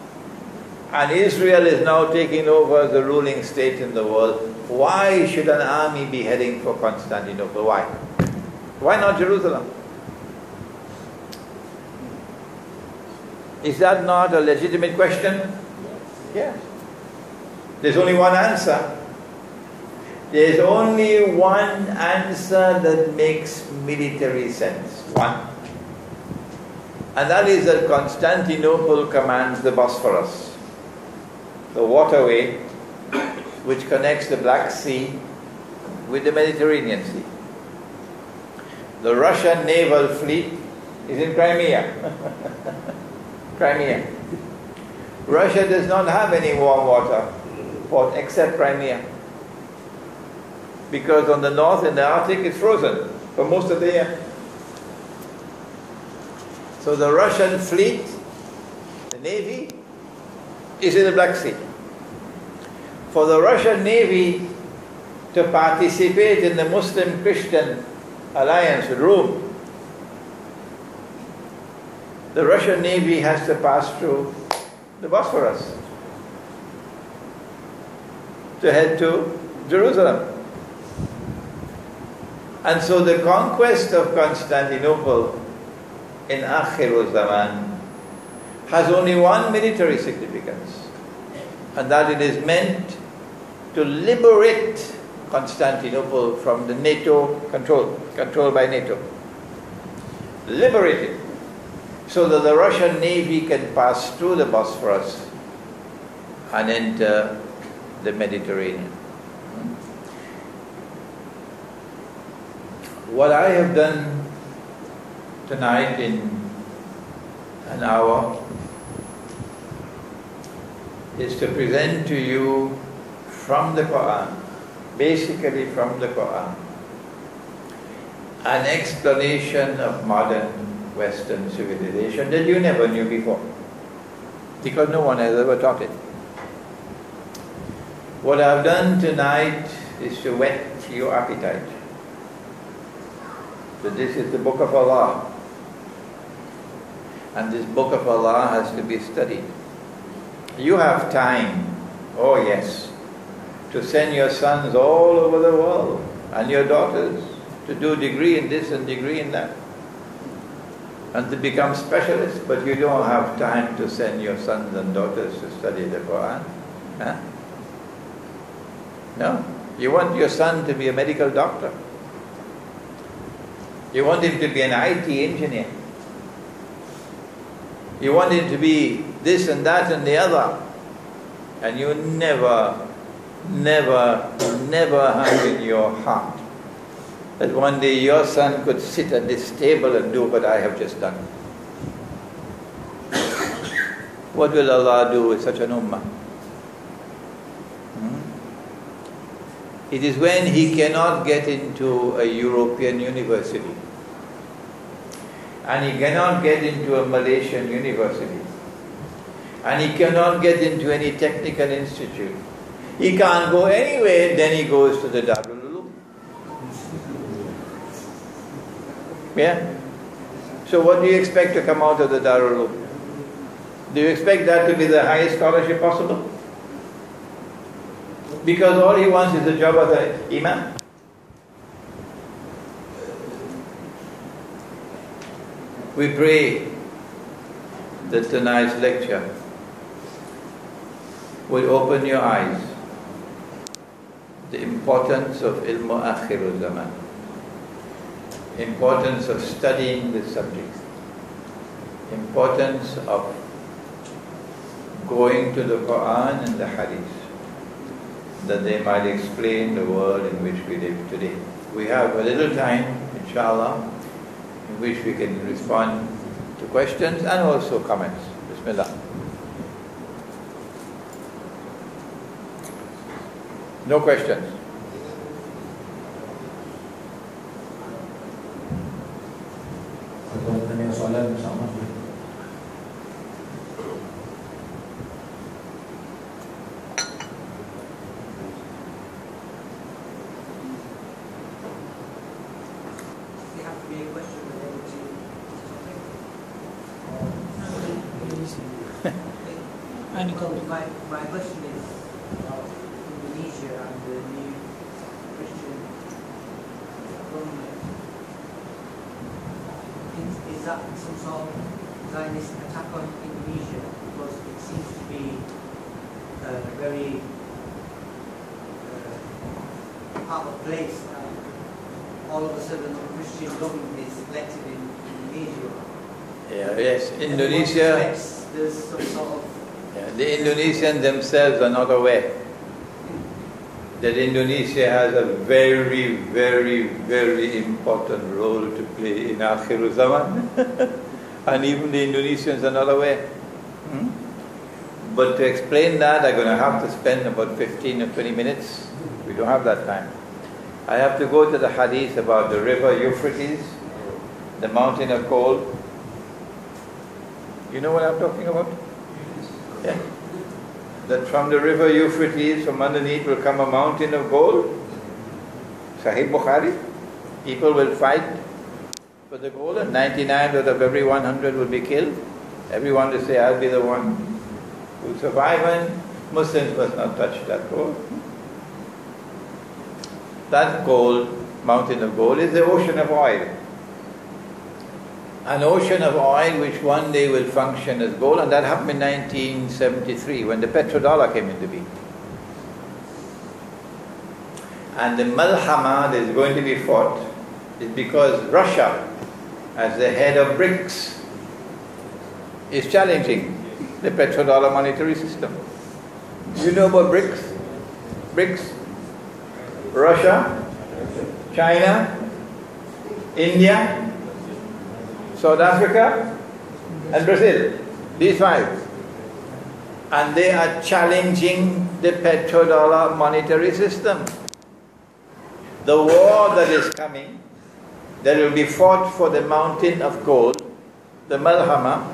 And Israel is now taking over the ruling state in the world. Why should an army be heading for Constantinople? Why? Why not Jerusalem? Is that not a legitimate question? Yes. There's only one answer. There's only one answer that makes military sense. One. And that is that Constantinople commands the Bosphorus, the waterway which connects the Black Sea with the Mediterranean Sea. The Russian naval fleet is in Crimea. Crimea. Russia does not have any warm water port except Crimea, because on the north in the Arctic it's frozen for most of the year. So the Russian fleet, the Navy, is in the Black Sea. For the Russian Navy to participate in the Muslim-Christian alliance with Rome, the Russian Navy has to pass through the Bosphorus to head to Jerusalem. And so the conquest of Constantinople in Akhir al-Zaman has only one military significance, and that it is meant to liberate Constantinople from the NATO control by NATO. Liberate it, so that the Russian Navy can pass through the Bosphorus and enter the Mediterranean. What I have done tonight in an hour is to present to you from the Quran, basically from the Quran, an explanation of modern Western civilization that you never knew before, because no one has ever taught it. What I've done tonight is to whet your appetite. So this is the Book of Allah, and this Book of Allah has to be studied. You have time, oh yes, to send your sons all over the world and your daughters to do degree in this and degree in that and to become specialists, but you don't have time to send your sons and daughters to study the Quran. Huh? No. You want your son to be a medical doctor. You want him to be an IT engineer. You want him to be this and that and the other. And you never have in your heart that one day your son could sit at this table and do what I have just done. What will Allah do with such an ummah? It is when he cannot get into a European university and he cannot get into a Malaysian university and he cannot get into any technical institute. He can't go anywhere, then he goes to the Darul Ulum. Yeah? So what do you expect to come out of the Darul Ulum? Do you expect that to be the highest scholarship possible? Because all he wants is the job of the Imam. We pray that tonight's lecture will open your eyes the importance of ilmu akhirul zaman, importance of studying the subject, importance of going to the Quran and the Hadith, that they might explain the world in which we live today. We have a little time, inshallah, in which we can respond to questions and also comments. Bismillah. No questions? My question is about Indonesia and the new Christian government. Is that some sort of Zionist attack on Indonesia? Because it seems to be very out of place. All of a sudden, a Christian government is elected in Indonesia. Yeah, yes, Indonesia. There's some sort of the Indonesians themselves are not aware that Indonesia has a very, very, very important role to play in Akhirul Zaman. And even the Indonesians are not aware. But to explain that, I'm going to have to spend about 15 or 20 minutes. We don't have that time. I have to go to the hadith about the river Euphrates, the mountain of gold. You know what I'm talking about? Yeah. That from the river Euphrates, from underneath will come a mountain of gold. Sahih Bukhari. People will fight for the gold, and 99 out of every 100 will be killed. Everyone will say, I'll be the one who will survive, and Muslims must not touch that gold. That gold, mountain of gold, is the ocean of oil. An ocean of oil which one day will function as gold, and that happened in 1973 when the petrodollar came into being. And the malhama that is going to be fought is because Russia, as the head of BRICS, is challenging the petrodollar monetary system. You know about BRICS? BRICS? Russia, China, India, South Africa and Brazil, these five. And they are challenging the petrodollar monetary system. The war that is coming, that will be fought for the mountain of gold, the Malhama,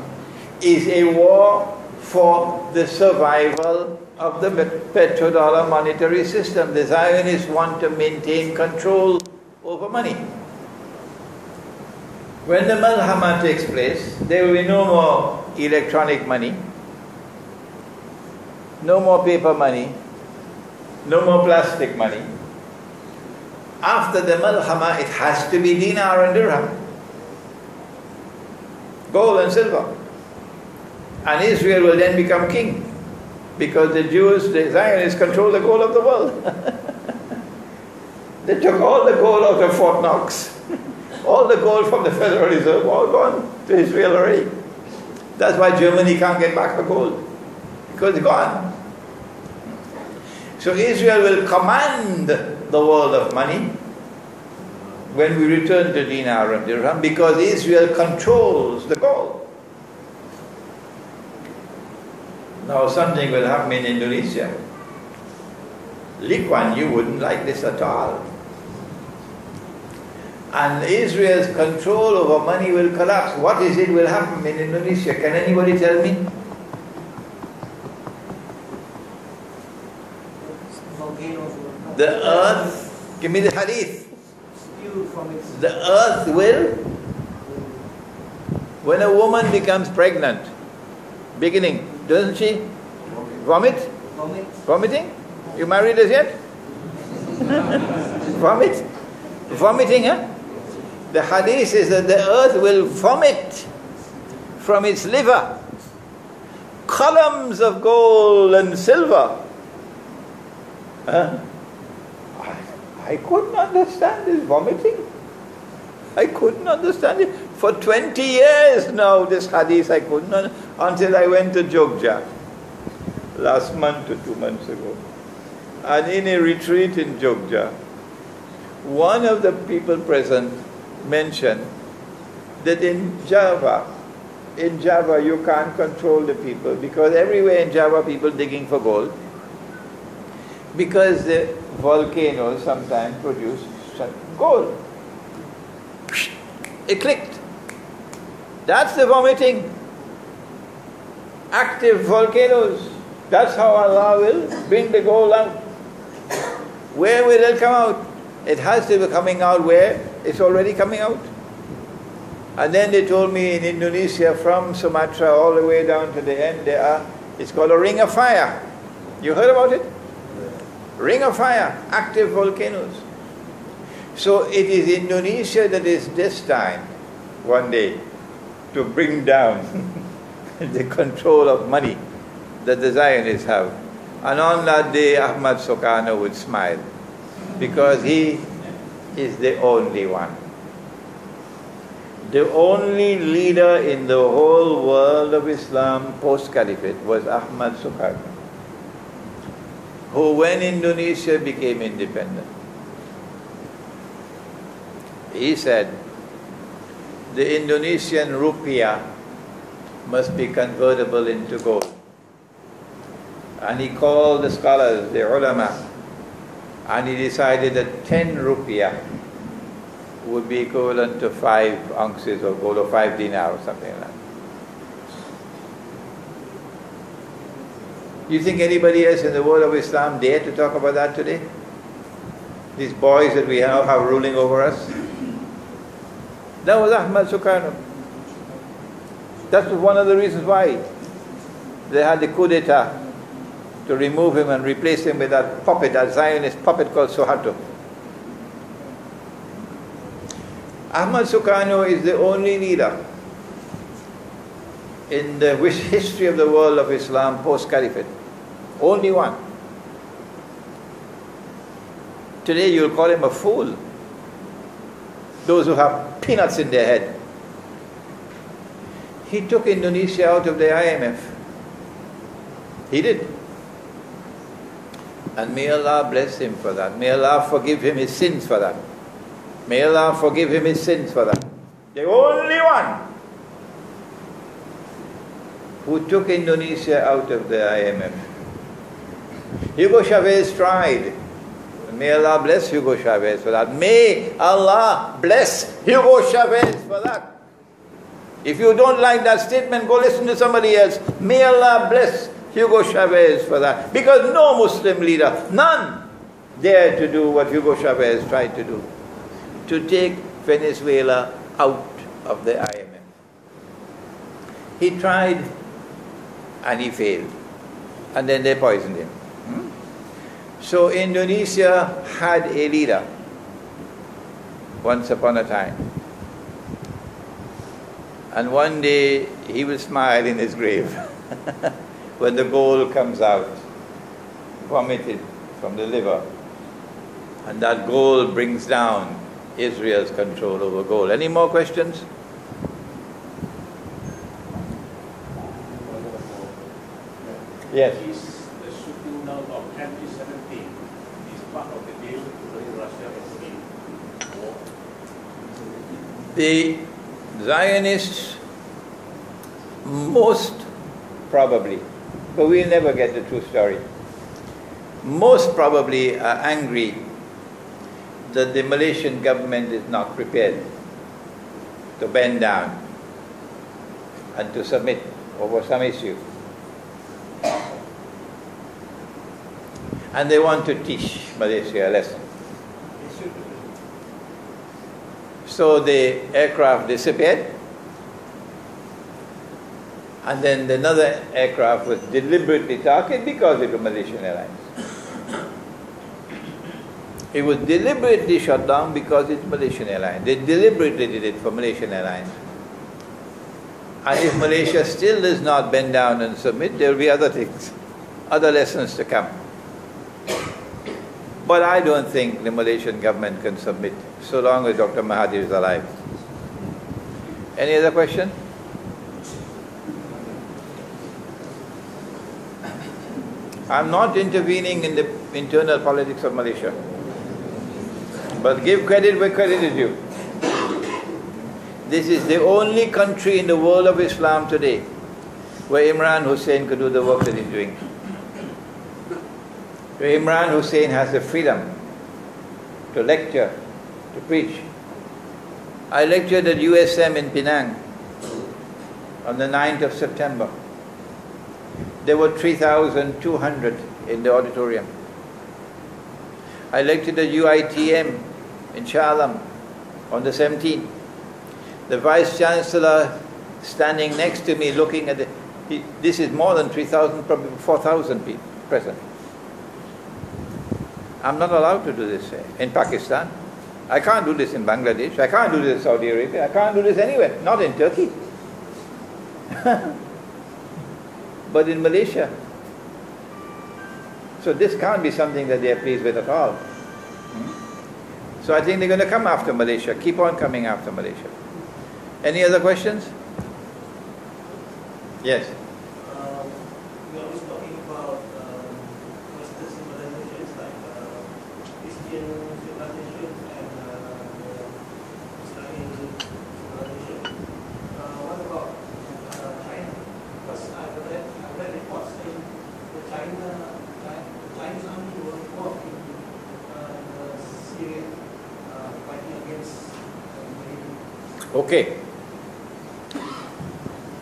is a war for the survival of the petrodollar monetary system. The Zionists want to maintain control over money. When the Malhama takes place, there will be no more electronic money, no more paper money, No more plastic money. After the Malhama, it has to be dinar and dirham. Gold and silver. And Israel will then become king. Because the Jews, the Zionists, control the gold of the world. They took all the gold out of Fort Knox. All the gold from the Federal Reserve, all gone to Israel already. That's why Germany can't get back the gold. Because it's gone. So Israel will command the world of money when we return to dinar and dirham, because Israel controls the gold. Now something will happen in Indonesia. Lee Kuan Yew wouldn't like this at all. And Israel's control over money will collapse. What is it will happen in Indonesia? Can anybody tell me? The earth, give me the hadith. The earth will, when a woman becomes pregnant, beginning, doesn't she vomit? Vomiting? You married as yet? Vomit? Vomiting, huh? The hadith says that the earth will vomit from its liver columns of gold and silver. I couldn't understand this vomiting. I couldn't understand it. For 20 years now, this hadith I couldn't understand, until I went to Jogja last month or 2 months ago. And in a retreat in Jogja, one of the people present mentioned that in Java you can't control the people, because everywhere in Java people digging for gold, because the volcanoes sometimes produce gold. It clicked. That's the vomiting. Active volcanoes. That's how Allah will bring the gold out. Where will it come out? It has to be coming out where it's already coming out. And then they told me in Indonesia, from Sumatra all the way down to the end, it's called a ring of fire. You heard about it? Ring of fire, active volcanoes. So it is Indonesia that is destined one day to bring down the control of money that the Zionists have. And on that day, Ahmad Sukarno would smile, because he is the only one. The only leader in the whole world of Islam post-Caliphate was Ahmad Sukarno, who, when Indonesia became independent, he said, the Indonesian rupiah must be convertible into gold. And he called the scholars, the ulama, and he decided that 10 rupiah would be equivalent to 5 ounces of gold, or 5 dinar, or something like that. You think anybody else in the world of Islam dare to talk about that today? These boys that we now have ruling over us? That was Ahmad Sukarno. That's one of the reasons why they had the coup d'etat, to remove him and replace him with that puppet, that Zionist puppet called Suharto. Ahmad Sukarno is the only leader in the history of the world of Islam post-Caliphate. Only one. Today you'll call him a fool. Those who have peanuts in their head. He took Indonesia out of the IMF. He did. And may Allah bless him for that. May Allah forgive him his sins for that. May Allah forgive him his sins for that. The only one who took Indonesia out of the IMF. Hugo Chavez tried. May Allah bless Hugo Chavez for that. May Allah bless Hugo Chavez for that. If you don't like that statement, go listen to somebody else. May Allah bless Hugo Chavez for that. Because no Muslim leader, none, dared to do what Hugo Chavez tried to do. To take Venezuela out of the IMF. He tried and he failed. And then they poisoned him. So Indonesia had a leader once upon a time. And one day he will smile in his grave when the gold comes out, vomited from the liver. And that gold brings down Israel's control over gold. Any more questions? Yes. Is the shooting down of MH17 is part of the deal between Russia and Spain? The Zionists, most probably, but we'll never get the true story, most probably are angry that the Malaysian government is not prepared to bend down and to submit over some issue. And they want to teach Malaysia a lesson. So the aircraft disappeared, and then another aircraft was deliberately targeted because it was Malaysian Airlines. It was deliberately shot down because it's Malaysian Airlines. They deliberately did it for Malaysian Airlines. And if Malaysia still does not bend down and submit, there will be other things, other lessons to come. But I don't think the Malaysian government can submit so long as Dr. Mahathir is alive. Any other question? I'm not intervening in the internal politics of Malaysia. But give credit where credit is due. This is the only country in the world of Islam today where Imran Hosein could do the work that he's doing. Where Imran Hosein has the freedom to lecture, to preach. I lectured at USM in Penang on the 9th of September. There were 3,200 in the auditorium. I lectured at UITM in Shah Alam on the 17th. The Vice Chancellor standing next to me looking at this is more than 3,000, probably 4,000 people present. I'm not allowed to do this in Pakistan. I can't do this in Bangladesh. I can't do this in Saudi Arabia. I can't do this anywhere. Not in Turkey. But in Malaysia. So this can't be something that they are pleased with at all. So I think they're going to come after Malaysia. Keep on coming after Malaysia. Any other questions? Yes. We are always talking about Western civilizations like Christian civilization and Islamic civilization. What about China? Because I've read reports saying the Chinese army were involved in Syria fighting against Okay.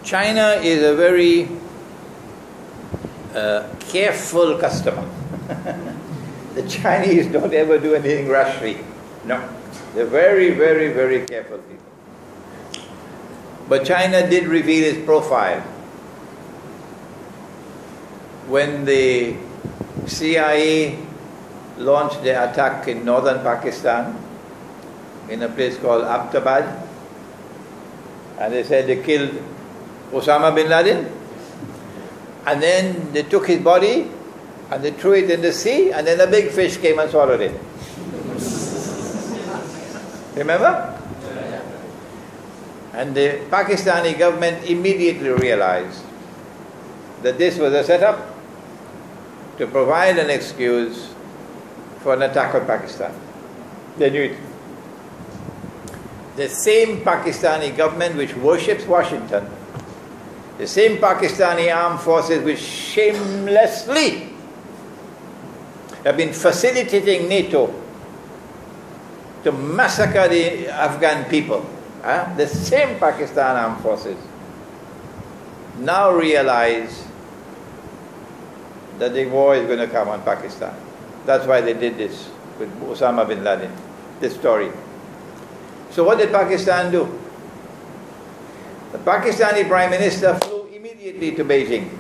China is a very careful customer. The Chinese don't ever do anything rashly. No. They're very, very, very careful people. But China did reveal its profile when the CIA launched their attack in northern Pakistan in a place called Abbottabad, and they said they killed Osama bin Laden, and then they took his body and they threw it in the sea, and then a big fish came and swallowed it. Remember? And the Pakistani government immediately realized that this was a setup to provide an excuse for an attack on Pakistan. They knew it. The same Pakistani government which worships Washington, the same Pakistani armed forces which shamelessly have been facilitating NATO to massacre the Afghan people, the same Pakistan armed forces now realize that the war is going to come on Pakistan. That's why they did this with Osama bin Laden, this story. So what did Pakistan do? The Pakistani Prime Minister flew immediately to Beijing.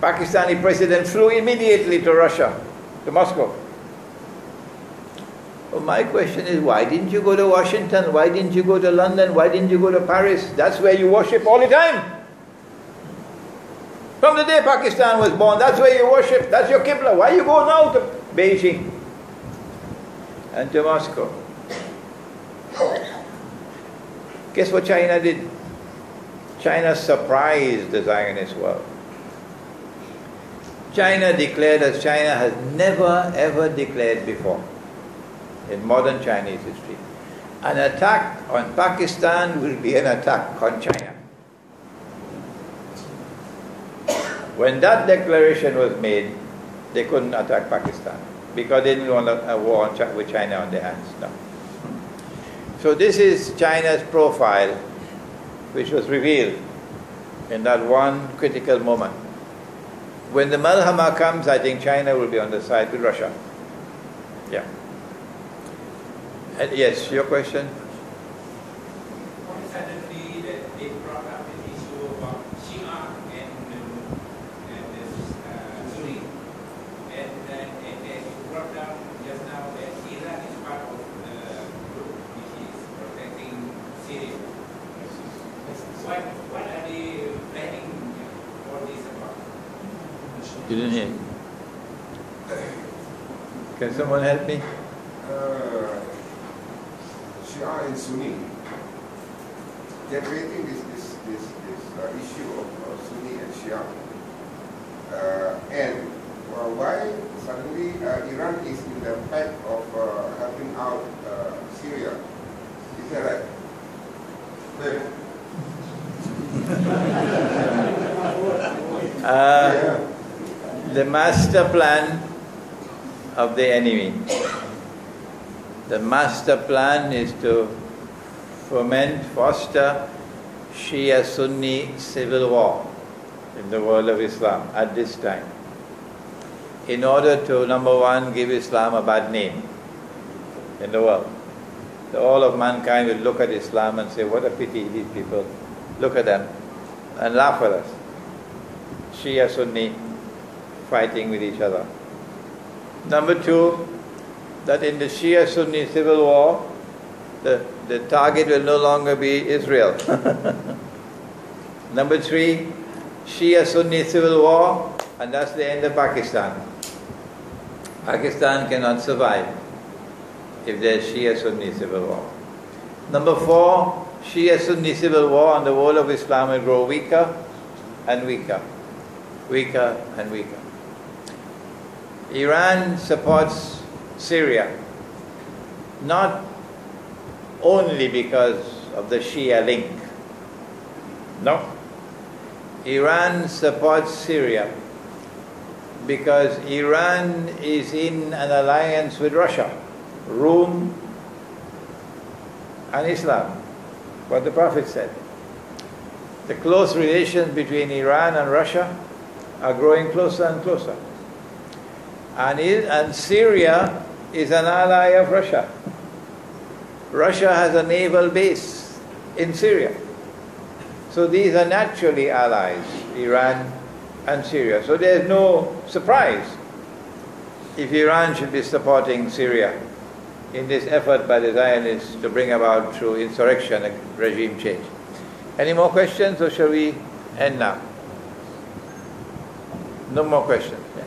Pakistani president flew immediately to Russia, to Moscow. Well, my question is, why didn't you go to Washington? Why didn't you go to London? Why didn't you go to Paris? That's where you worship all the time. From the day Pakistan was born, that's where you worship. That's your Qibla. Why you go now to Beijing and to Moscow? Guess what China did? China surprised the Zionist world. China declared, as China has never ever declared before in modern Chinese history, an attack on Pakistan will be an attack on China. When that declaration was made, they couldn't attack Pakistan because they didn't want a war with China on their hands. No. So this is China's profile, which was revealed in that one critical moment. When the Malhama comes, I think China will be on the side with Russia. Yeah. And yes, your question? Suddenly they brought up an issue about Shia and Sunni. And you brought down just now that Iran is part of the group which is protecting Syria. What are they planning for this about? You didn't hear? Can someone help me? Shia and Sunni. They're creating this issue of Sunni and Shia. And why suddenly Iran is in the pack of helping out Syria? Is that right? The master plan of the enemy. The master plan is to foster Shia-Sunni civil war in the world of Islam at this time, in order to, number one, give Islam a bad name in the world. So all of mankind will look at Islam and say, what a pity these people, look at them, and laugh at us. Shia-Sunni fighting with each other. Number two, that in the Shia-Sunni civil war, the target will no longer be Israel. Number three, Shia-Sunni civil war, and that's the end of Pakistan. Pakistan cannot survive if there's Shia-Sunni civil war. Number four, Shia-Sunni civil war and the world of Islam will grow weaker and weaker, weaker and weaker. Iran supports Syria, not only because of the Shia link. No. Iran supports Syria because Iran is in an alliance with Russia, Rome and Islam, what the Prophet said. The close relations between Iran and Russia are growing closer and closer. And Syria is an ally of Russia. Russia has a naval base in Syria. So these are naturally allies, Iran and Syria. So there's no surprise if Iran should be supporting Syria in this effort by the Zionists to bring about through insurrection a regime change. Any more questions, or shall we end now? No more questions. Yeah.